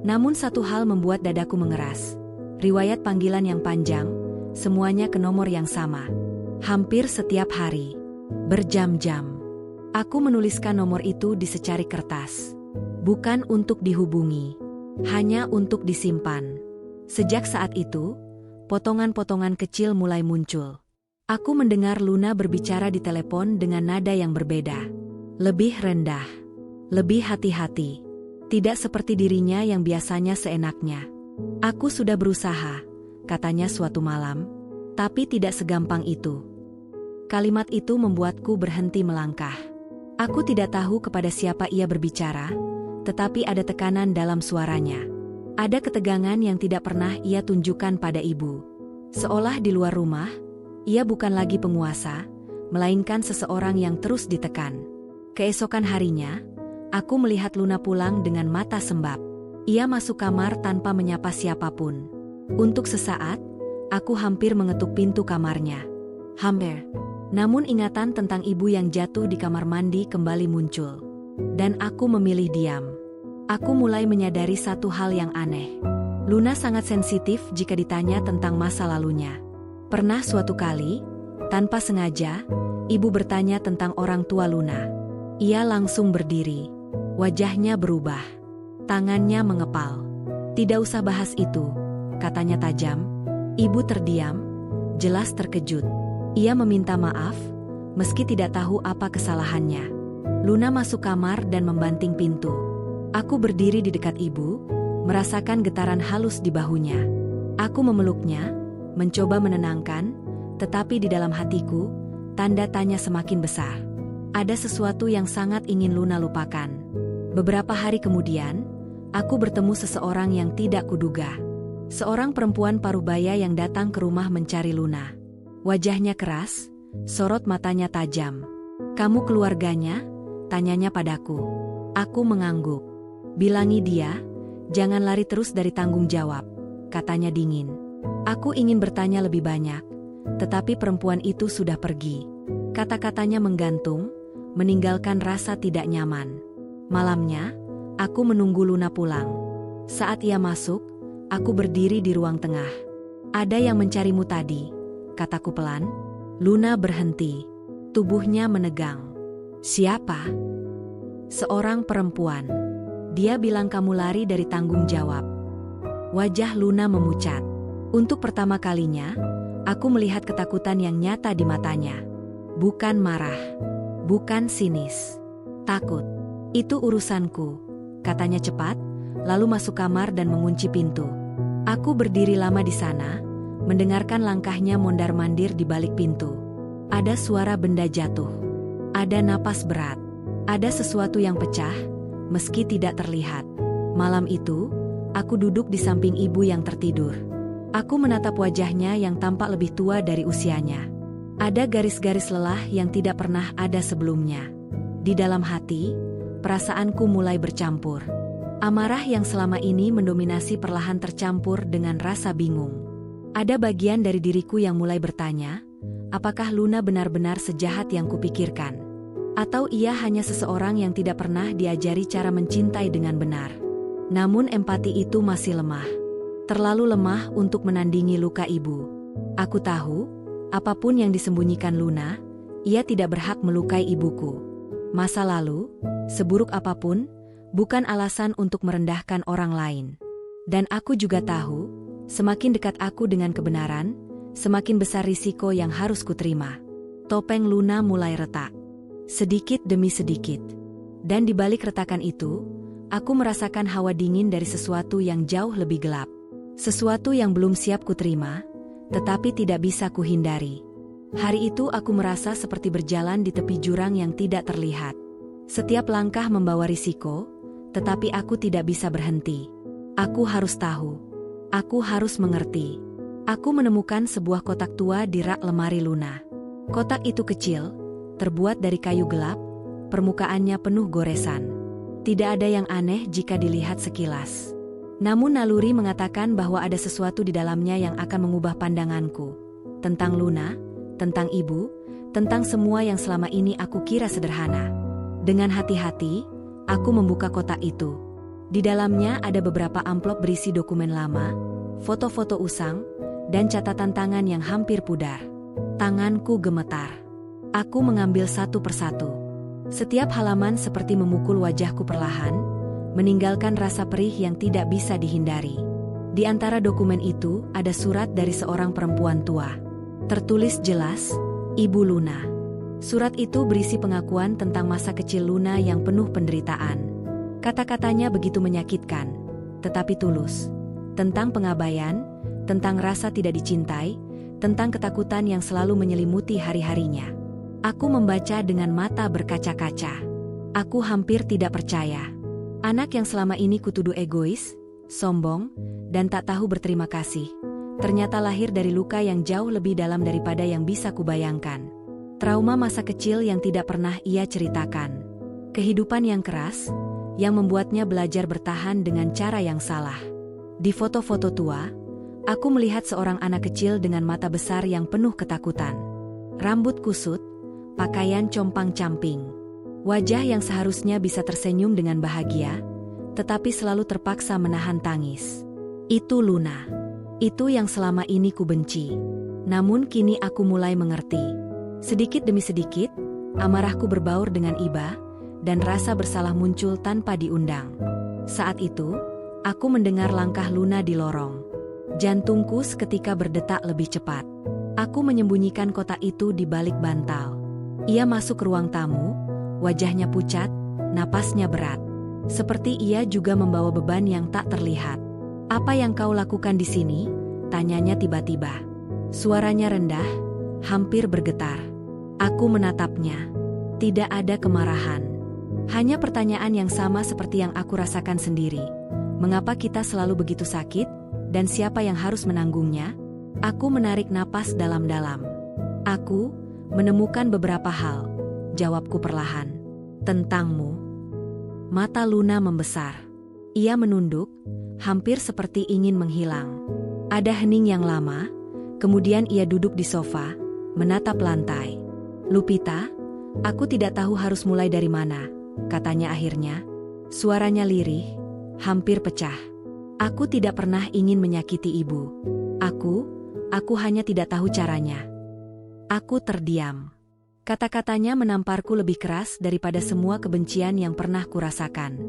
Namun satu hal membuat dadaku mengeras. Riwayat panggilan yang panjang, semuanya ke nomor yang sama. Hampir setiap hari. Berjam-jam. Aku menuliskan nomor itu di secari kertas. Bukan untuk dihubungi, hanya untuk disimpan. Sejak saat itu, potongan-potongan kecil mulai muncul. Aku mendengar Luna berbicara di telepon dengan nada yang berbeda. Lebih rendah. Lebih hati-hati. Tidak seperti dirinya yang biasanya seenaknya. Aku sudah berusaha, katanya suatu malam, tapi tidak segampang itu. Kalimat itu membuatku berhenti melangkah. Aku tidak tahu kepada siapa ia berbicara, tetapi ada tekanan dalam suaranya. Ada ketegangan yang tidak pernah ia tunjukkan pada ibu. Seolah di luar rumah, ia bukan lagi penguasa, melainkan seseorang yang terus ditekan. Keesokan harinya, aku melihat Luna pulang dengan mata sembab. Ia masuk kamar tanpa menyapa siapapun. Untuk sesaat, Aku hampir mengetuk pintu kamarnya. Hampir. Namun ingatan tentang ibu yang jatuh di kamar mandi kembali muncul. Dan aku memilih diam. Aku mulai menyadari satu hal yang aneh. Luna sangat sensitif jika ditanya tentang masa lalunya. Pernah suatu kali, tanpa sengaja, ibu bertanya tentang orang tua Luna. Ia langsung berdiri. Wajahnya berubah. Tangannya mengepal. "Tidak usah bahas itu," katanya tajam. Ibu terdiam, jelas terkejut. Ia meminta maaf, meski tidak tahu apa kesalahannya. Luna masuk kamar dan membanting pintu. Aku berdiri di dekat ibu, merasakan getaran halus di bahunya. Aku memeluknya, mencoba menenangkan, tetapi di dalam hatiku, tanda tanya semakin besar. Ada sesuatu yang sangat ingin Luna lupakan. Beberapa hari kemudian, aku bertemu seseorang yang tidak kuduga. Seorang perempuan parubaya yang datang ke rumah mencari Luna. Wajahnya keras, sorot matanya tajam. "Kamu keluarganya?" tanyanya padaku. Aku mengangguk. "Bilangi dia, jangan lari terus dari tanggung jawab," katanya dingin. Aku ingin bertanya lebih banyak, tetapi perempuan itu sudah pergi. Kata-katanya menggantung, meninggalkan rasa tidak nyaman. Malamnya, aku menunggu Luna pulang. Saat ia masuk, aku berdiri di ruang tengah. "Ada yang mencarimu tadi," kataku pelan. Luna berhenti. Tubuhnya menegang. "Siapa?" "Seorang perempuan. Dia bilang kamu lari dari tanggung jawab." Wajah Luna memucat. Untuk pertama kalinya, aku melihat ketakutan yang nyata di matanya. Bukan marah. Bukan sinis. Takut. "Itu urusanku," katanya cepat, lalu masuk kamar dan mengunci pintu. Aku berdiri lama di sana, mendengarkan langkahnya mondar-mandir di balik pintu. Ada suara benda jatuh. Ada napas berat. Ada sesuatu yang pecah, meski tidak terlihat. Malam itu, aku duduk di samping ibu yang tertidur. Aku menatap wajahnya yang tampak lebih tua dari usianya. Ada garis-garis lelah yang tidak pernah ada sebelumnya. Di dalam hati, perasaanku mulai bercampur. Amarah yang selama ini mendominasi perlahan tercampur dengan rasa bingung. Ada bagian dari diriku yang mulai bertanya, apakah Luna benar-benar sejahat yang kupikirkan? Atau ia hanya seseorang yang tidak pernah diajari cara mencintai dengan benar? Namun empati itu masih lemah. Terlalu lemah untuk menandingi luka ibu. Aku tahu, apapun yang disembunyikan Luna, ia tidak berhak melukai ibuku. Masa lalu, seburuk apapun, bukan alasan untuk merendahkan orang lain. Dan aku juga tahu, semakin dekat aku dengan kebenaran, semakin besar risiko yang harus kuterima. Topeng Luna mulai retak. Sedikit demi sedikit. Dan di balik retakan itu, aku merasakan hawa dingin dari sesuatu yang jauh lebih gelap. Sesuatu yang belum siap kuterima, tetapi tidak bisa kuhindari. Hari itu aku merasa seperti berjalan di tepi jurang yang tidak terlihat. Setiap langkah membawa risiko, tetapi aku tidak bisa berhenti. Aku harus tahu. Aku harus mengerti. Aku menemukan sebuah kotak tua di rak lemari Luna. Kotak itu kecil, terbuat dari kayu gelap, permukaannya penuh goresan. Tidak ada yang aneh jika dilihat sekilas. Namun naluri mengatakan bahwa ada sesuatu di dalamnya yang akan mengubah pandanganku. Tentang Luna, tentang ibu, tentang semua yang selama ini aku kira sederhana. Dengan hati-hati, aku membuka kotak itu. Di dalamnya ada beberapa amplop berisi dokumen lama, foto-foto usang, dan catatan tangan yang hampir pudar. Tanganku gemetar. Aku mengambil satu persatu. Setiap halaman seperti memukul wajahku perlahan, meninggalkan rasa perih yang tidak bisa dihindari. Di antara dokumen itu ada surat dari seorang perempuan tua. Tertulis jelas, Ibu Luna. Surat itu berisi pengakuan tentang masa kecil Luna yang penuh penderitaan. Kata-katanya begitu menyakitkan, tetapi tulus. Tentang pengabaian, tentang rasa tidak dicintai, tentang ketakutan yang selalu menyelimuti hari-harinya. Aku membaca dengan mata berkaca-kaca. Aku hampir tidak percaya. Anak yang selama ini kutuduh egois, sombong, dan tak tahu berterima kasih, ternyata lahir dari luka yang jauh lebih dalam daripada yang bisa kubayangkan. Trauma masa kecil yang tidak pernah ia ceritakan. Kehidupan yang keras, yang membuatnya belajar bertahan dengan cara yang salah. Di foto-foto tua, Aku melihat seorang anak kecil dengan mata besar yang penuh ketakutan. Rambut kusut, pakaian compang-camping. Wajah yang seharusnya bisa tersenyum dengan bahagia, tetapi selalu terpaksa menahan tangis. Itu Luna. Itu yang selama ini ku benci. Namun kini aku mulai mengerti. Sedikit demi sedikit, amarahku berbaur dengan iba, dan rasa bersalah muncul tanpa diundang. Saat itu, aku mendengar langkah Luna di lorong. Jantungku seketika berdetak lebih cepat. Aku menyembunyikan kotak itu di balik bantal. Ia masuk ke ruang tamu, wajahnya pucat, napasnya berat. Seperti ia juga membawa beban yang tak terlihat. "Apa yang kau lakukan di sini?" tanyanya tiba-tiba. Suaranya rendah, hampir bergetar. Aku menatapnya. Tidak ada kemarahan. Hanya pertanyaan yang sama seperti yang aku rasakan sendiri. Mengapa kita selalu begitu sakit, dan siapa yang harus menanggungnya? Aku menarik napas dalam-dalam. Aku menemukan beberapa hal, jawabku perlahan. Tentangmu. Mata Luna membesar. Ia menunduk, hampir seperti ingin menghilang. Ada hening yang lama, kemudian ia duduk di sofa, menatap lantai. "Lupita, aku tidak tahu harus mulai dari mana," katanya akhirnya. Suaranya lirih, hampir pecah. "Aku tidak pernah ingin menyakiti ibu. Aku hanya tidak tahu caranya." Aku terdiam. Kata-katanya menamparku lebih keras daripada semua kebencian yang pernah kurasakan.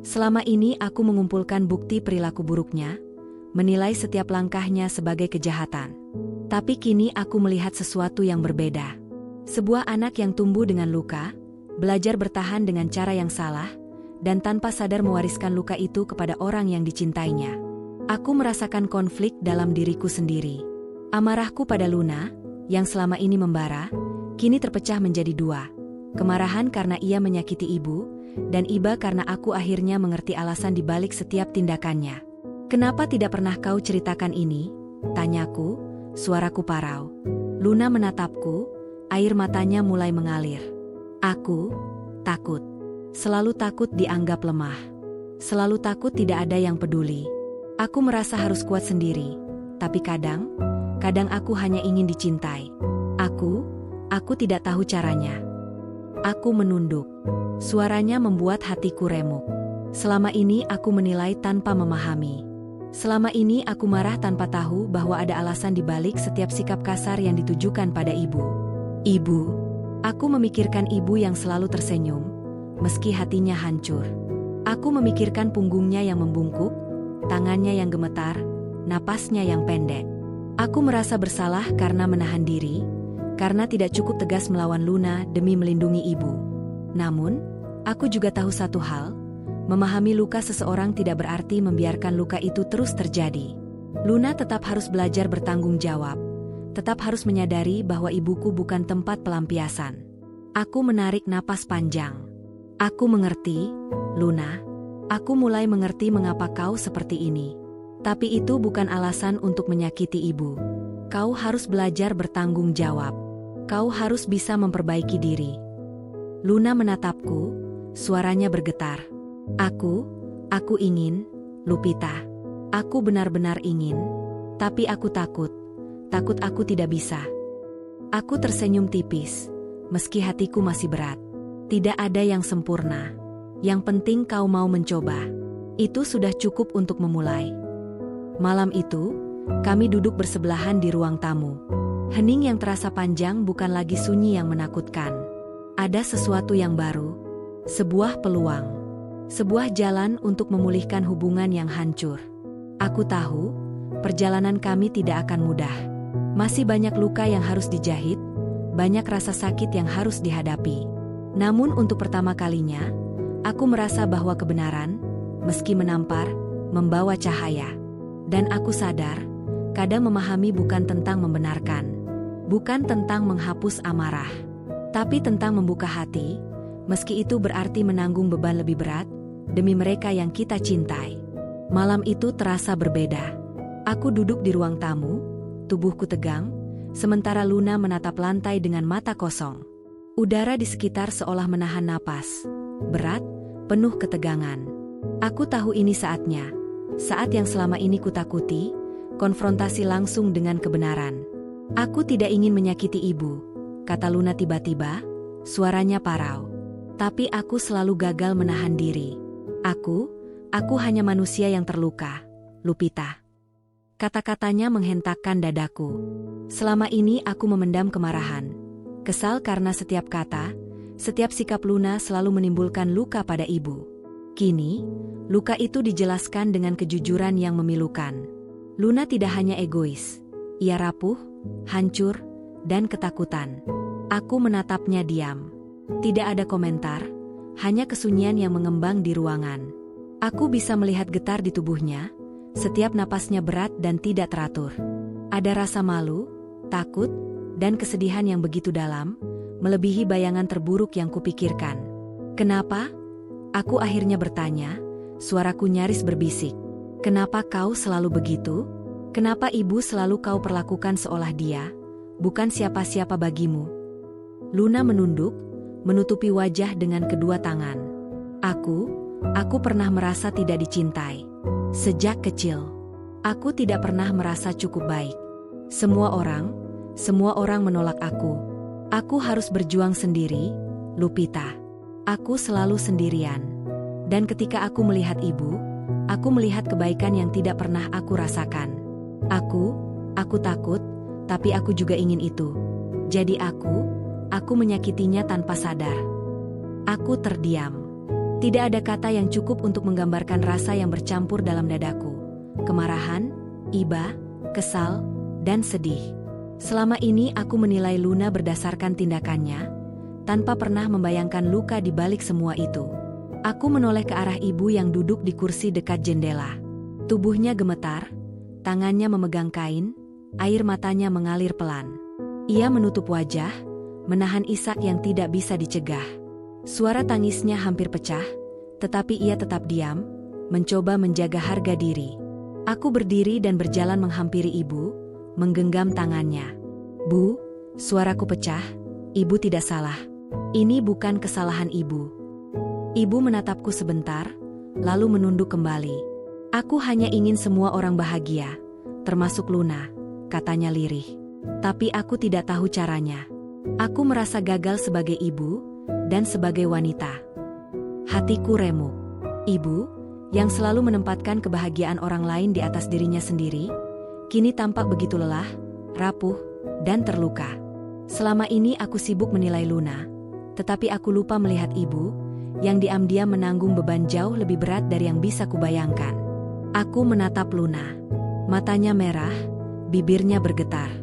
Selama ini aku mengumpulkan bukti perilaku buruknya, menilai setiap langkahnya sebagai kejahatan. Tapi kini aku melihat sesuatu yang berbeda. Sebuah anak yang tumbuh dengan luka, belajar bertahan dengan cara yang salah, dan tanpa sadar mewariskan luka itu kepada orang yang dicintainya. Aku merasakan konflik dalam diriku sendiri. Amarahku pada Luna, yang selama ini membara, kini terpecah menjadi dua. Kemarahan karena ia menyakiti ibu, dan iba karena aku akhirnya mengerti alasan dibalik setiap tindakannya. "Kenapa tidak pernah kau ceritakan ini?" tanyaku, suaraku parau. Luna menatapku, air matanya mulai mengalir. "Aku takut. Selalu takut dianggap lemah. Selalu takut tidak ada yang peduli. Aku merasa harus kuat sendiri, tapi kadang aku hanya ingin dicintai. Aku tidak tahu caranya." Aku menunduk. Suaranya membuat hatiku remuk. Selama ini aku menilai tanpa memahami. Selama ini aku marah tanpa tahu bahwa ada alasan dibalik setiap sikap kasar yang ditujukan pada ibu. Ibu. Aku memikirkan ibu yang selalu tersenyum, meski hatinya hancur. Aku memikirkan punggungnya yang membungkuk, tangannya yang gemetar, napasnya yang pendek. Aku merasa bersalah karena menahan diri, karena tidak cukup tegas melawan Luna demi melindungi ibu. Namun, aku juga tahu satu hal, memahami luka seseorang tidak berarti membiarkan luka itu terus terjadi. Luna tetap harus belajar bertanggung jawab, tetap harus menyadari bahwa ibuku bukan tempat pelampiasan. Aku menarik napas panjang. "Aku mengerti, Luna. Aku mulai mengerti mengapa kau seperti ini. Tapi itu bukan alasan untuk menyakiti ibu. Kau harus belajar bertanggung jawab. Kau harus bisa memperbaiki diri." Luna menatapku, suaranya bergetar. Aku ingin, Lupita. Aku benar-benar ingin. Tapi aku takut aku tidak bisa." Aku tersenyum tipis, meski hatiku masih berat. Tidak ada yang sempurna. Yang penting kau mau mencoba. Itu sudah cukup untuk memulai. Malam itu, kami duduk bersebelahan di ruang tamu. Hening yang terasa panjang bukan lagi sunyi yang menakutkan. Ada sesuatu yang baru. Sebuah peluang. Sebuah jalan untuk memulihkan hubungan yang hancur. Aku tahu, perjalanan kami tidak akan mudah. Masih banyak luka yang harus dijahit, banyak rasa sakit yang harus dihadapi. Namun untuk pertama kalinya, aku merasa bahwa kebenaran, meski menampar, membawa cahaya. Dan aku sadar, kadang memahami bukan tentang membenarkan, bukan tentang menghapus amarah, tapi tentang membuka hati, meski itu berarti menanggung beban lebih berat, demi mereka yang kita cintai. Malam itu terasa berbeda. Aku duduk di ruang tamu, tubuhku tegang, sementara Luna menatap lantai dengan mata kosong. Udara di sekitar seolah menahan napas, berat, penuh ketegangan. Aku tahu ini saatnya, saat yang selama ini kutakuti, konfrontasi langsung dengan kebenaran. Aku tidak ingin menyakiti ibu, kata Luna tiba-tiba, suaranya parau. Tapi aku selalu gagal menahan diri. Aku hanya manusia yang terluka, Lupita. Kata-katanya menghentakkan dadaku. Selama ini aku memendam kemarahan, kesal karena setiap kata, setiap sikap Luna selalu menimbulkan luka pada ibu. Kini, luka itu dijelaskan dengan kejujuran yang memilukan. Luna tidak hanya egois, ia rapuh, hancur, dan ketakutan. Aku menatapnya diam. Tidak ada komentar, hanya kesunyian yang mengembang di ruangan. Aku bisa melihat getar di tubuhnya, setiap napasnya berat dan tidak teratur. Ada rasa malu, takut, dan kesedihan yang begitu dalam, melebihi bayangan terburuk yang kupikirkan. Kenapa? Aku akhirnya bertanya, suaraku nyaris berbisik. Kenapa kau selalu begitu? Kenapa ibu selalu kau perlakukan seolah dia bukan siapa-siapa bagimu? Luna menunduk, menutupi wajah dengan kedua tangan. Aku pernah merasa tidak dicintai. Sejak kecil, aku tidak pernah merasa cukup baik. Semua orang menolak aku. Aku harus berjuang sendiri, Lupita. Aku selalu sendirian. Dan ketika aku melihat ibu, aku melihat kebaikan yang tidak pernah aku rasakan. Aku takut, tapi aku juga ingin itu. Jadi aku menyakitinya tanpa sadar. Aku terdiam. Tidak ada kata yang cukup untuk menggambarkan rasa yang bercampur dalam dadaku. Kemarahan, iba, kesal, dan sedih. Selama ini aku menilai Luna berdasarkan tindakannya, tanpa pernah membayangkan luka di balik semua itu. Aku menoleh ke arah ibu yang duduk di kursi dekat jendela. Tubuhnya gemetar, tangannya memegang kain, air matanya mengalir pelan. Ia menutup wajah, menahan isak yang tidak bisa dicegah. Suara tangisnya hampir pecah, tetapi ia tetap diam, mencoba menjaga harga diri. Aku berdiri dan berjalan menghampiri ibu, menggenggam tangannya. Bu, suaraku pecah, ibu tidak salah. Ini bukan kesalahan ibu. Ibu menatapku sebentar, lalu menunduk kembali. Aku hanya ingin semua orang bahagia, termasuk Luna, katanya lirih. Tapi aku tidak tahu caranya. Aku merasa gagal sebagai ibu, dan sebagai wanita. Hatiku remuk. Ibu, yang selalu menempatkan kebahagiaan orang lain di atas dirinya sendiri, kini tampak begitu lelah, rapuh, dan terluka. Selama ini aku sibuk menilai Luna, tetapi aku lupa melihat ibu, yang diam-diam menanggung beban jauh lebih berat dari yang bisa kubayangkan. Aku menatap Luna. Matanya merah, bibirnya bergetar.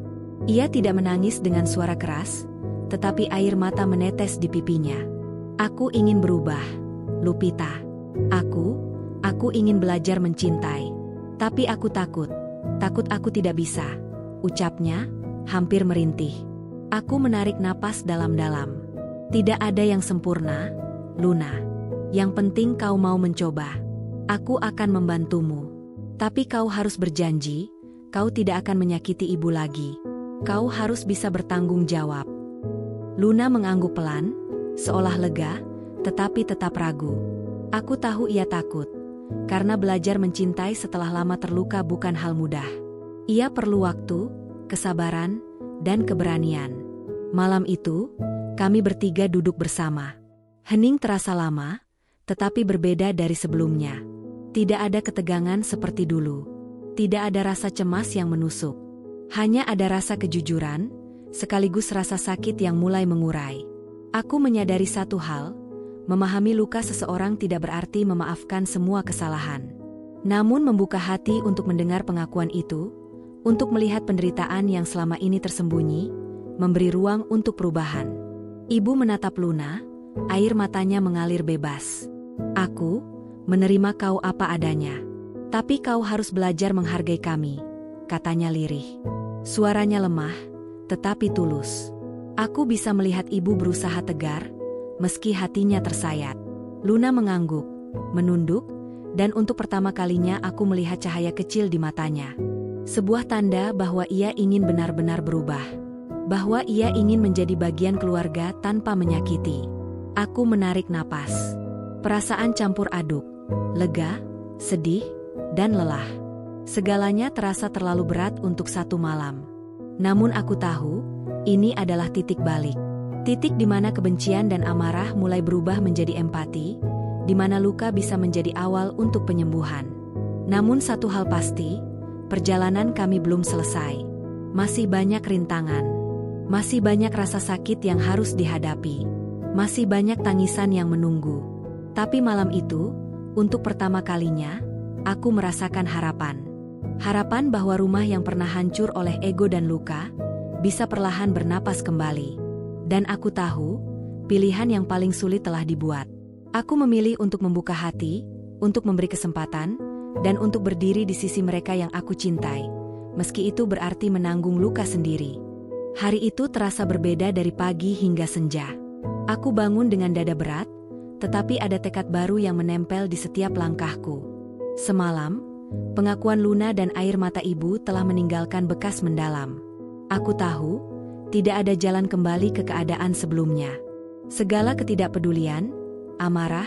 Ia tidak menangis dengan suara keras, tetapi air mata menetes di pipinya. Aku ingin berubah, Lupita. Aku ingin belajar mencintai. Tapi aku takut aku tidak bisa, ucapnya, hampir merintih. Aku menarik napas dalam-dalam. Tidak ada yang sempurna, Luna. Yang penting kau mau mencoba. Aku akan membantumu. Tapi kau harus berjanji, kau tidak akan menyakiti ibu lagi. Kau harus bisa bertanggung jawab. Luna mengangguk pelan, seolah lega, tetapi tetap ragu. Aku tahu ia takut, karena belajar mencintai setelah lama terluka bukan hal mudah. Ia perlu waktu, kesabaran, dan keberanian. Malam itu, kami bertiga duduk bersama. Hening terasa lama, tetapi berbeda dari sebelumnya. Tidak ada ketegangan seperti dulu. Tidak ada rasa cemas yang menusuk. Hanya ada rasa kejujuran, sekaligus rasa sakit yang mulai mengurai. Aku menyadari satu hal, memahami luka seseorang tidak berarti memaafkan semua kesalahan. Namun membuka hati untuk mendengar pengakuan itu, untuk melihat penderitaan yang selama ini tersembunyi, memberi ruang untuk perubahan. Ibu menatap Luna, air matanya mengalir bebas. Aku menerima kau apa adanya. Tapi kau harus belajar menghargai kami, katanya lirih. Suaranya lemah, tetapi tulus. Aku bisa melihat ibu berusaha tegar, meski hatinya tersayat. Luna mengangguk, menunduk, dan untuk pertama kalinya aku melihat cahaya kecil di matanya. Sebuah tanda bahwa ia ingin benar-benar berubah. Bahwa ia ingin menjadi bagian keluarga tanpa menyakiti. Aku menarik napas. Perasaan campur aduk, lega, sedih, dan lelah. Segalanya terasa terlalu berat untuk satu malam. Namun aku tahu, ini adalah titik balik. Titik di mana kebencian dan amarah mulai berubah menjadi empati, di mana luka bisa menjadi awal untuk penyembuhan. Namun satu hal pasti, perjalanan kami belum selesai. Masih banyak rintangan. Masih banyak rasa sakit yang harus dihadapi. Masih banyak tangisan yang menunggu. Tapi malam itu, untuk pertama kalinya, aku merasakan harapan. Harapan bahwa rumah yang pernah hancur oleh ego dan luka, bisa perlahan bernapas kembali. Dan aku tahu, pilihan yang paling sulit telah dibuat. Aku memilih untuk membuka hati, untuk memberi kesempatan, dan untuk berdiri di sisi mereka yang aku cintai, meski itu berarti menanggung luka sendiri. Hari itu terasa berbeda dari pagi hingga senja. Aku bangun dengan dada berat, tetapi ada tekad baru yang menempel di setiap langkahku. Semalam, pengakuan Luna dan air mata ibu telah meninggalkan bekas mendalam. Aku tahu, tidak ada jalan kembali ke keadaan sebelumnya. Segala ketidakpedulian, amarah,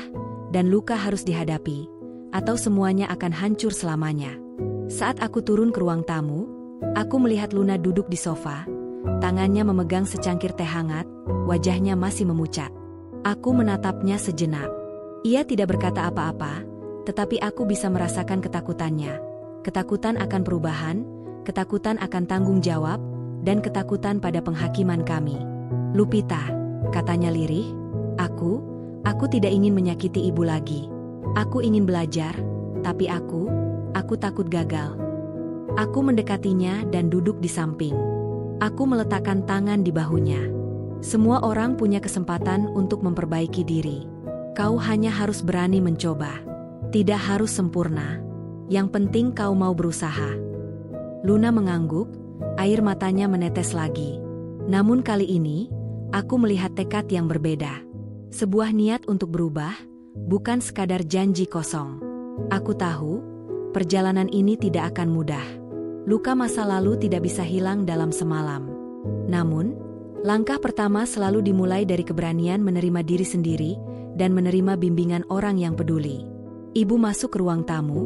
dan luka harus dihadapi, atau semuanya akan hancur selamanya. Saat aku turun ke ruang tamu, aku melihat Luna duduk di sofa, tangannya memegang secangkir teh hangat, wajahnya masih memucat. Aku menatapnya sejenak. Ia tidak berkata apa-apa, tetapi aku bisa merasakan ketakutannya. Ketakutan akan perubahan, ketakutan akan tanggung jawab, dan ketakutan pada penghakiman kami. "Lupita," katanya lirih, aku tidak ingin menyakiti ibu lagi. Aku ingin belajar, tapi aku takut gagal." Aku mendekatinya dan duduk di samping. Aku meletakkan tangan di bahunya. "Semua orang punya kesempatan untuk memperbaiki diri. Kau hanya harus berani mencoba. Tidak harus sempurna. Yang penting kau mau berusaha." Luna mengangguk, air matanya menetes lagi. Namun kali ini, aku melihat tekad yang berbeda. Sebuah niat untuk berubah, bukan sekadar janji kosong. Aku tahu, perjalanan ini tidak akan mudah. Luka masa lalu tidak bisa hilang dalam semalam. Namun, langkah pertama selalu dimulai dari keberanian menerima diri sendiri dan menerima bimbingan orang yang peduli. Ibu masuk ke ruang tamu,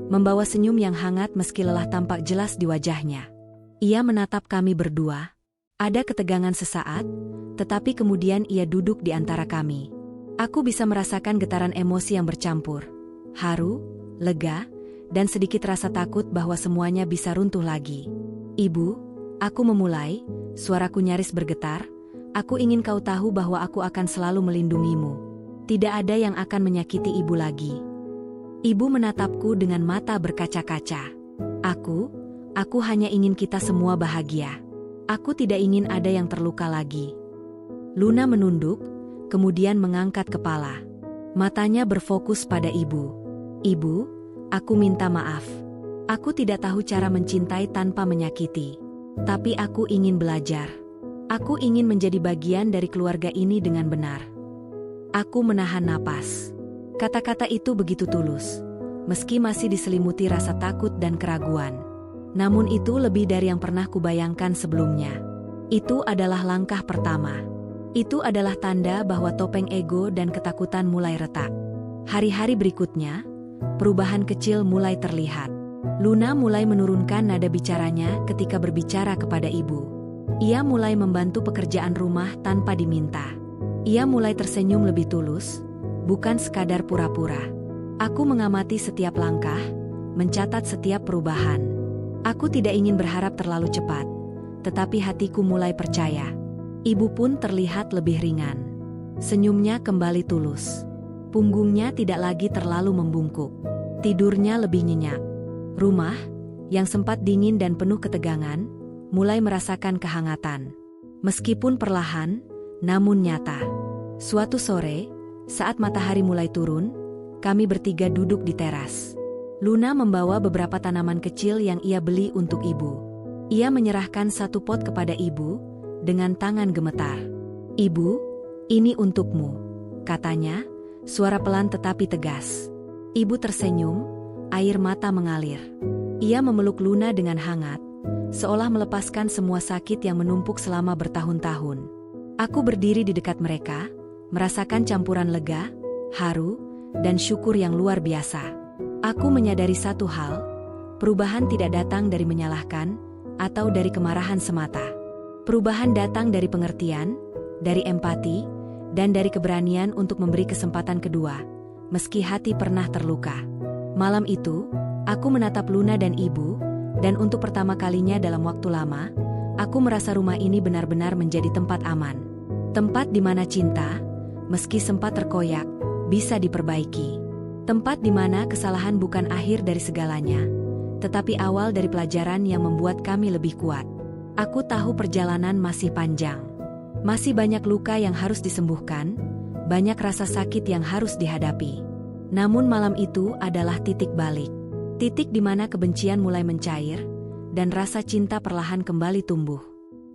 membawa senyum yang hangat meski lelah tampak jelas di wajahnya. Ia menatap kami berdua. Ada ketegangan sesaat, tetapi kemudian ia duduk di antara kami. Aku bisa merasakan getaran emosi yang bercampur. Haru, lega, dan sedikit rasa takut bahwa semuanya bisa runtuh lagi. "Ibu," aku memulai, suaraku nyaris bergetar, "aku ingin kau tahu bahwa aku akan selalu melindungimu. Tidak ada yang akan menyakiti ibu lagi." Ibu menatapku dengan mata berkaca-kaca. Aku hanya ingin kita semua bahagia. Aku tidak ingin ada yang terluka lagi." Luna menunduk, kemudian mengangkat kepala. Matanya berfokus pada ibu. "Ibu, aku minta maaf. Aku tidak tahu cara mencintai tanpa menyakiti. Tapi aku ingin belajar. Aku ingin menjadi bagian dari keluarga ini dengan benar." Aku menahan napas. Kata-kata itu begitu tulus, meski masih diselimuti rasa takut dan keraguan. Namun itu lebih dari yang pernah kubayangkan sebelumnya. Itu adalah langkah pertama. Itu adalah tanda bahwa topeng ego dan ketakutan mulai retak. Hari-hari berikutnya, perubahan kecil mulai terlihat. Luna mulai menurunkan nada bicaranya ketika berbicara kepada ibu. Ia mulai membantu pekerjaan rumah tanpa diminta. Ia mulai tersenyum lebih tulus, bukan sekadar pura-pura. Aku mengamati setiap langkah, mencatat setiap perubahan. Aku tidak ingin berharap terlalu cepat, tetapi hatiku mulai percaya. Ibu pun terlihat lebih ringan. Senyumnya kembali tulus. Punggungnya tidak lagi terlalu membungkuk. Tidurnya lebih nyenyak. Rumah, yang sempat dingin dan penuh ketegangan, mulai merasakan kehangatan. Meskipun perlahan, namun nyata. Suatu sore, saat matahari mulai turun, kami bertiga duduk di teras. Luna membawa beberapa tanaman kecil yang ia beli untuk ibu. Ia menyerahkan satu pot kepada ibu, dengan tangan gemetar. "Ibu, ini untukmu," katanya, suara pelan tetapi tegas. Ibu tersenyum, air mata mengalir. Ia memeluk Luna dengan hangat, seolah melepaskan semua sakit yang menumpuk selama bertahun-tahun. Aku berdiri di dekat mereka, merasakan campuran lega, haru, dan syukur yang luar biasa. Aku menyadari satu hal, Perubahan tidak datang dari menyalahkan atau dari kemarahan semata. Perubahan datang dari pengertian, dari empati, dan dari keberanian untuk memberi kesempatan kedua, meski hati pernah terluka. Malam itu, aku menatap Luna dan ibu, dan untuk pertama kalinya dalam waktu lama, aku merasa rumah ini benar-benar menjadi tempat aman. Tempat di mana cinta, meski sempat terkoyak, bisa diperbaiki. Tempat di mana kesalahan bukan akhir dari segalanya, tetapi awal dari pelajaran yang membuat kami lebih kuat. Aku tahu perjalanan masih panjang. Masih banyak luka yang harus disembuhkan, banyak rasa sakit yang harus dihadapi. Namun malam itu adalah titik balik. Titik di mana kebencian mulai mencair, dan rasa cinta perlahan kembali tumbuh.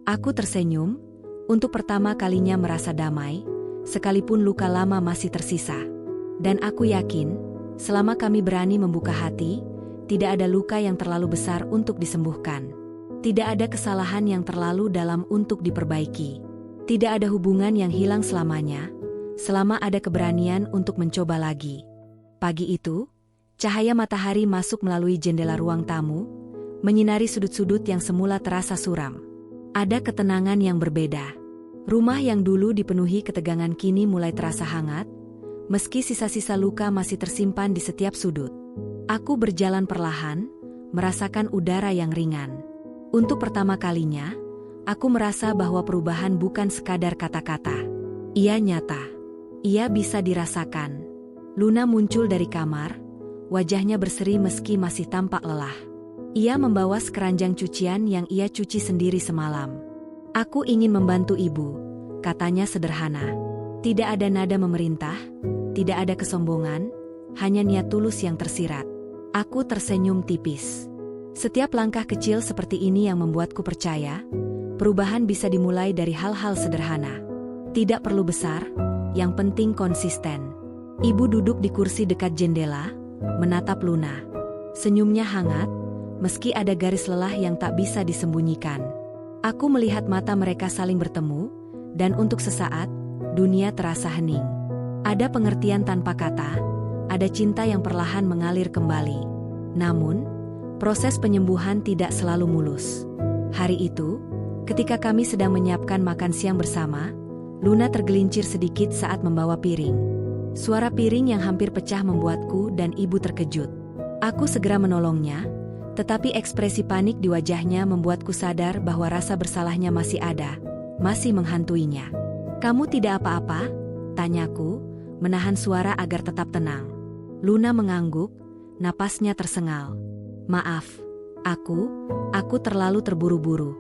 Aku tersenyum, untuk pertama kalinya merasa damai, sekalipun luka lama masih tersisa. Dan aku yakin, selama kami berani membuka hati, tidak ada luka yang terlalu besar untuk disembuhkan. Tidak ada kesalahan yang terlalu dalam untuk diperbaiki. Tidak ada hubungan yang hilang selamanya, selama ada keberanian untuk mencoba lagi. Pagi itu, cahaya matahari masuk melalui jendela ruang tamu, menyinari sudut-sudut yang semula terasa suram. Ada ketenangan yang berbeda. Rumah yang dulu dipenuhi ketegangan kini mulai terasa hangat, meski sisa-sisa luka masih tersimpan di setiap sudut. Aku berjalan perlahan, merasakan udara yang ringan. Untuk pertama kalinya, aku merasa bahwa perubahan bukan sekadar kata-kata. Ia nyata. Ia bisa dirasakan. Luna muncul dari kamar, wajahnya berseri meski masih tampak lelah. Ia membawa sekeranjang cucian yang ia cuci sendiri semalam. Aku ingin membantu ibu, katanya sederhana. Tidak ada nada memerintah, tidak ada kesombongan, hanya niat tulus yang tersirat. Aku tersenyum tipis. Setiap langkah kecil seperti ini yang membuatku percaya, perubahan bisa dimulai dari hal-hal sederhana. Tidak perlu besar, yang penting konsisten. Ibu duduk di kursi dekat jendela, menatap Luna. Senyumnya hangat, meski ada garis lelah yang tak bisa disembunyikan. Aku melihat mata mereka saling bertemu, dan untuk sesaat, dunia terasa hening. Ada pengertian tanpa kata, ada cinta yang perlahan mengalir kembali. Namun, proses penyembuhan tidak selalu mulus. Hari itu, ketika kami sedang menyiapkan makan siang bersama, Luna tergelincir sedikit saat membawa piring. Suara piring yang hampir pecah membuatku dan ibu terkejut. Aku segera menolongnya, tetapi ekspresi panik di wajahnya membuatku sadar bahwa rasa bersalahnya masih ada, masih menghantuinya. "Kamu tidak apa-apa?" tanyaku, menahan suara agar tetap tenang. Luna mengangguk, napasnya tersengal. "Maaf, aku terlalu terburu-buru."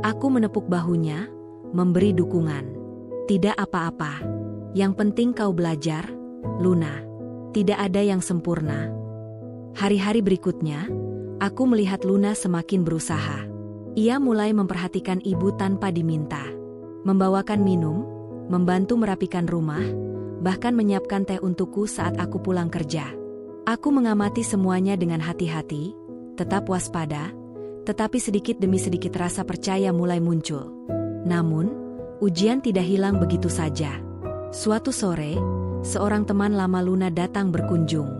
Aku menepuk bahunya, memberi dukungan. "Tidak apa-apa. Yang penting kau belajar, Luna. Tidak ada yang sempurna." Hari-hari berikutnya, aku melihat Luna semakin berusaha. Ia mulai memperhatikan ibu tanpa diminta. Membawakan minum, membantu merapikan rumah, bahkan menyiapkan teh untukku saat aku pulang kerja. Aku mengamati semuanya dengan hati-hati, tetap waspada, tetapi sedikit demi sedikit rasa percaya mulai muncul. Namun, ujian tidak hilang begitu saja. Suatu sore, seorang teman lama Luna datang berkunjung.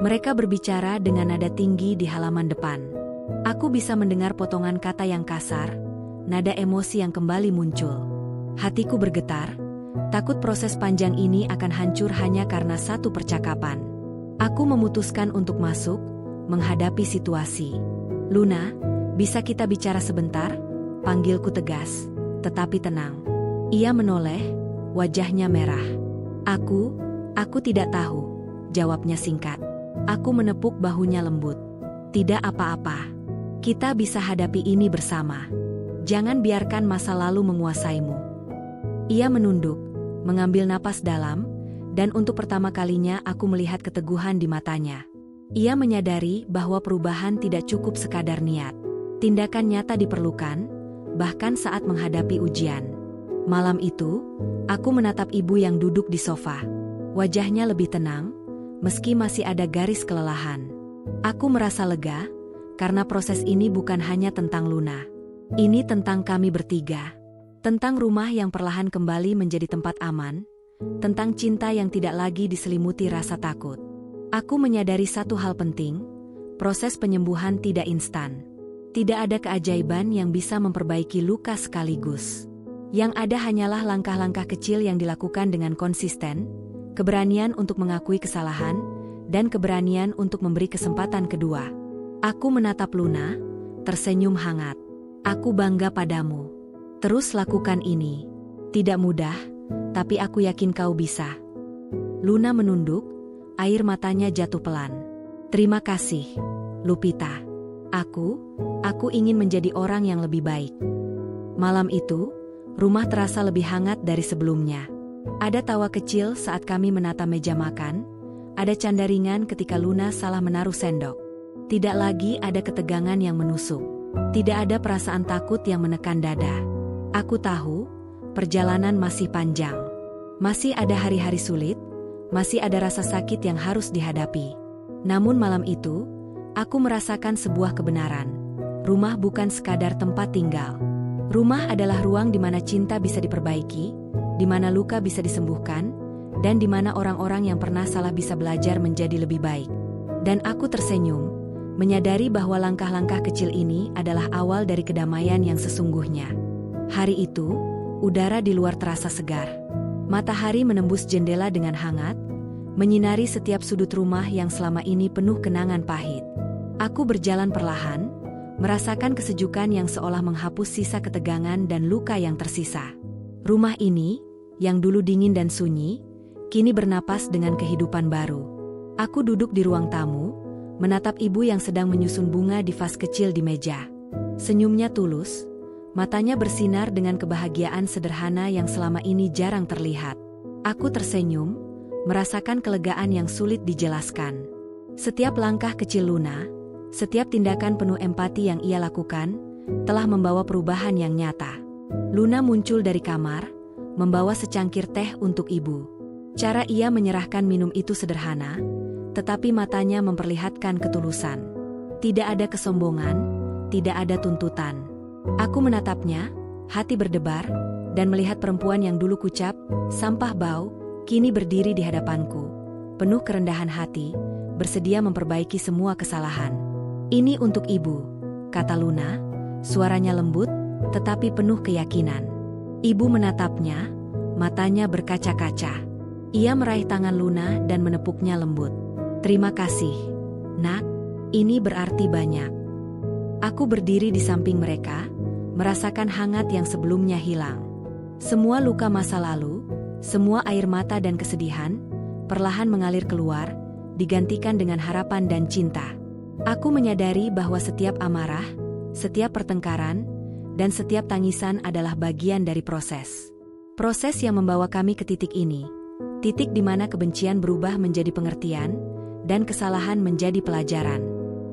Mereka berbicara dengan nada tinggi di halaman depan. Aku bisa mendengar potongan kata yang kasar, nada emosi yang kembali muncul. Hatiku bergetar, takut proses panjang ini akan hancur hanya karena satu percakapan. Aku memutuskan untuk masuk, menghadapi situasi. "Luna, bisa kita bicara sebentar?" panggilku tegas, tetapi tenang. Ia menoleh, wajahnya merah. Aku tidak tahu," jawabnya singkat. Aku menepuk bahunya lembut. "Tidak apa-apa. Kita bisa hadapi ini bersama. Jangan biarkan masa lalu menguasaimu." Ia menunduk, mengambil napas dalam, dan untuk pertama kalinya aku melihat keteguhan di matanya. Ia menyadari bahwa perubahan tidak cukup sekadar niat. Tindakan nyata diperlukan, bahkan saat menghadapi ujian. Malam itu, aku menatap ibu yang duduk di sofa. Wajahnya lebih tenang, meski masih ada garis kelelahan. Aku merasa lega, karena proses ini bukan hanya tentang Luna. Ini tentang kami bertiga. Tentang rumah yang perlahan kembali menjadi tempat aman, tentang cinta yang tidak lagi diselimuti rasa takut. Aku menyadari satu hal penting, Proses penyembuhan tidak instan. Tidak ada keajaiban yang bisa memperbaiki luka sekaligus. Yang ada hanyalah langkah-langkah kecil yang dilakukan dengan konsisten, keberanian untuk mengakui kesalahan, dan keberanian untuk memberi kesempatan kedua. Aku menatap Luna, tersenyum hangat. Aku bangga padamu. Terus lakukan ini. Tidak mudah, tapi aku yakin kau bisa. Luna menunduk, air matanya jatuh pelan. Terima kasih, Lupita. Aku ingin menjadi orang yang lebih baik. Malam itu, rumah terasa lebih hangat dari sebelumnya. Ada tawa kecil saat kami menata meja makan, ada canda ringan ketika Luna salah menaruh sendok. Tidak lagi ada ketegangan yang menusuk. Tidak ada perasaan takut yang menekan dada. Aku tahu, perjalanan masih panjang. Masih ada hari-hari sulit, masih ada rasa sakit yang harus dihadapi. Namun malam itu, aku merasakan sebuah kebenaran. Rumah bukan sekadar tempat tinggal. Rumah adalah ruang di mana cinta bisa diperbaiki, di mana luka bisa disembuhkan, dan di mana orang-orang yang pernah salah bisa belajar menjadi lebih baik. Dan aku tersenyum, menyadari bahwa langkah-langkah kecil ini adalah awal dari kedamaian yang sesungguhnya. Hari itu, udara di luar terasa segar. Matahari menembus jendela dengan hangat, menyinari setiap sudut rumah yang selama ini penuh kenangan pahit. Aku berjalan perlahan, merasakan kesejukan yang seolah menghapus sisa ketegangan dan luka yang tersisa. Rumah ini, yang dulu dingin dan sunyi, kini bernapas dengan kehidupan baru. Aku duduk di ruang tamu, menatap ibu yang sedang menyusun bunga di vas kecil di meja. Senyumnya tulus, matanya bersinar dengan kebahagiaan sederhana yang selama ini jarang terlihat. Aku tersenyum, merasakan kelegaan yang sulit dijelaskan. Setiap langkah kecil Luna, setiap tindakan penuh empati yang ia lakukan, telah membawa perubahan yang nyata. Luna muncul dari kamar, membawa secangkir teh untuk ibu. Cara ia menyerahkan minum itu sederhana, tetapi matanya memperlihatkan ketulusan. Tidak ada kesombongan, tidak ada tuntutan. Aku menatapnya, hati berdebar, dan melihat perempuan yang dulu kucap, sampah bau, kini berdiri di hadapanku. Penuh kerendahan hati, bersedia memperbaiki semua kesalahan. Ini untuk ibu, kata Luna, suaranya lembut, tetapi penuh keyakinan. Ibu menatapnya, matanya berkaca-kaca. Ia meraih tangan Luna dan menepuknya lembut. Terima kasih, nak, ini berarti banyak. Aku berdiri di samping mereka, merasakan hangat yang sebelumnya hilang. Semua luka masa lalu, semua air mata dan kesedihan, perlahan mengalir keluar, digantikan dengan harapan dan cinta. Aku menyadari bahwa setiap amarah, setiap pertengkaran, dan setiap tangisan adalah bagian dari proses. Proses yang membawa kami ke titik ini. Titik di mana kebencian berubah menjadi pengertian, dan kesalahan menjadi pelajaran.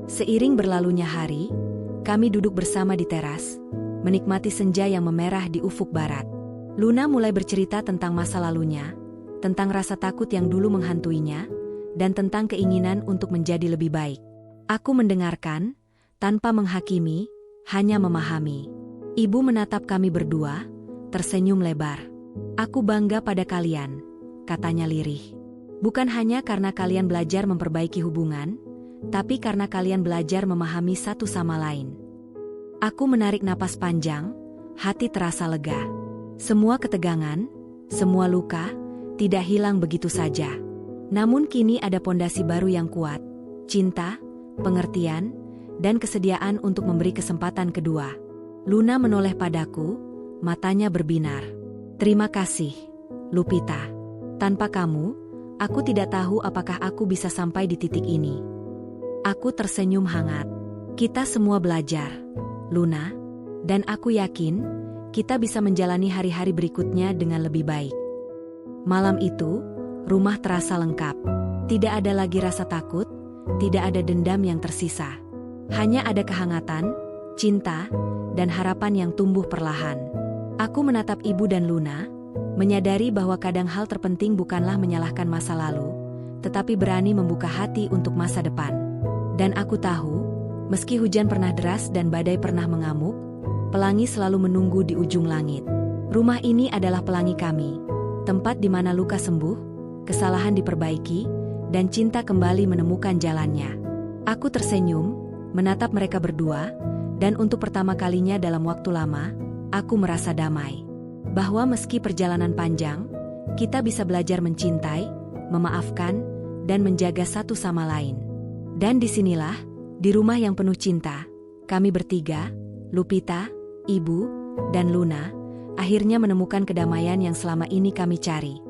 Seiring berlalunya hari, kami duduk bersama di teras, menikmati senja yang memerah di ufuk barat. Luna mulai bercerita tentang masa lalunya, tentang rasa takut yang dulu menghantuinya, dan tentang keinginan untuk menjadi lebih baik. Aku mendengarkan, tanpa menghakimi, hanya memahami. Ibu menatap kami berdua, tersenyum lebar. Aku bangga pada kalian, katanya lirih. Bukan hanya karena kalian belajar memperbaiki hubungan, tapi karena kalian belajar memahami satu sama lain. Aku menarik napas panjang, hati terasa lega. Semua ketegangan, semua luka, tidak hilang begitu saja. Namun kini ada pondasi baru yang kuat, cinta, pengertian, dan kesediaan untuk memberi kesempatan kedua. Luna menoleh padaku, matanya berbinar. Terima kasih, Lupita. Tanpa kamu, aku tidak tahu apakah aku bisa sampai di titik ini. Aku tersenyum hangat. Kita semua belajar, Luna, dan aku yakin kita bisa menjalani hari-hari berikutnya dengan lebih baik. Malam itu, rumah terasa lengkap. Tidak ada lagi rasa takut, tidak ada dendam yang tersisa. Hanya ada kehangatan, cinta, dan harapan yang tumbuh perlahan. Aku menatap ibu dan Luna, menyadari bahwa kadang hal terpenting bukanlah menyalahkan masa lalu, tetapi berani membuka hati untuk masa depan. Dan aku tahu, meski hujan pernah deras dan badai pernah mengamuk, pelangi selalu menunggu di ujung langit. Rumah ini adalah pelangi kami, tempat di mana luka sembuh, kesalahan diperbaiki, dan cinta kembali menemukan jalannya. Aku tersenyum, menatap mereka berdua, dan untuk pertama kalinya dalam waktu lama, aku merasa damai. Bahwa meski perjalanan panjang, kita bisa belajar mencintai, memaafkan, dan menjaga satu sama lain. Dan disinilah, di rumah yang penuh cinta, kami bertiga, Lupita, Ibu, dan Luna, akhirnya menemukan kedamaian yang selama ini kami cari.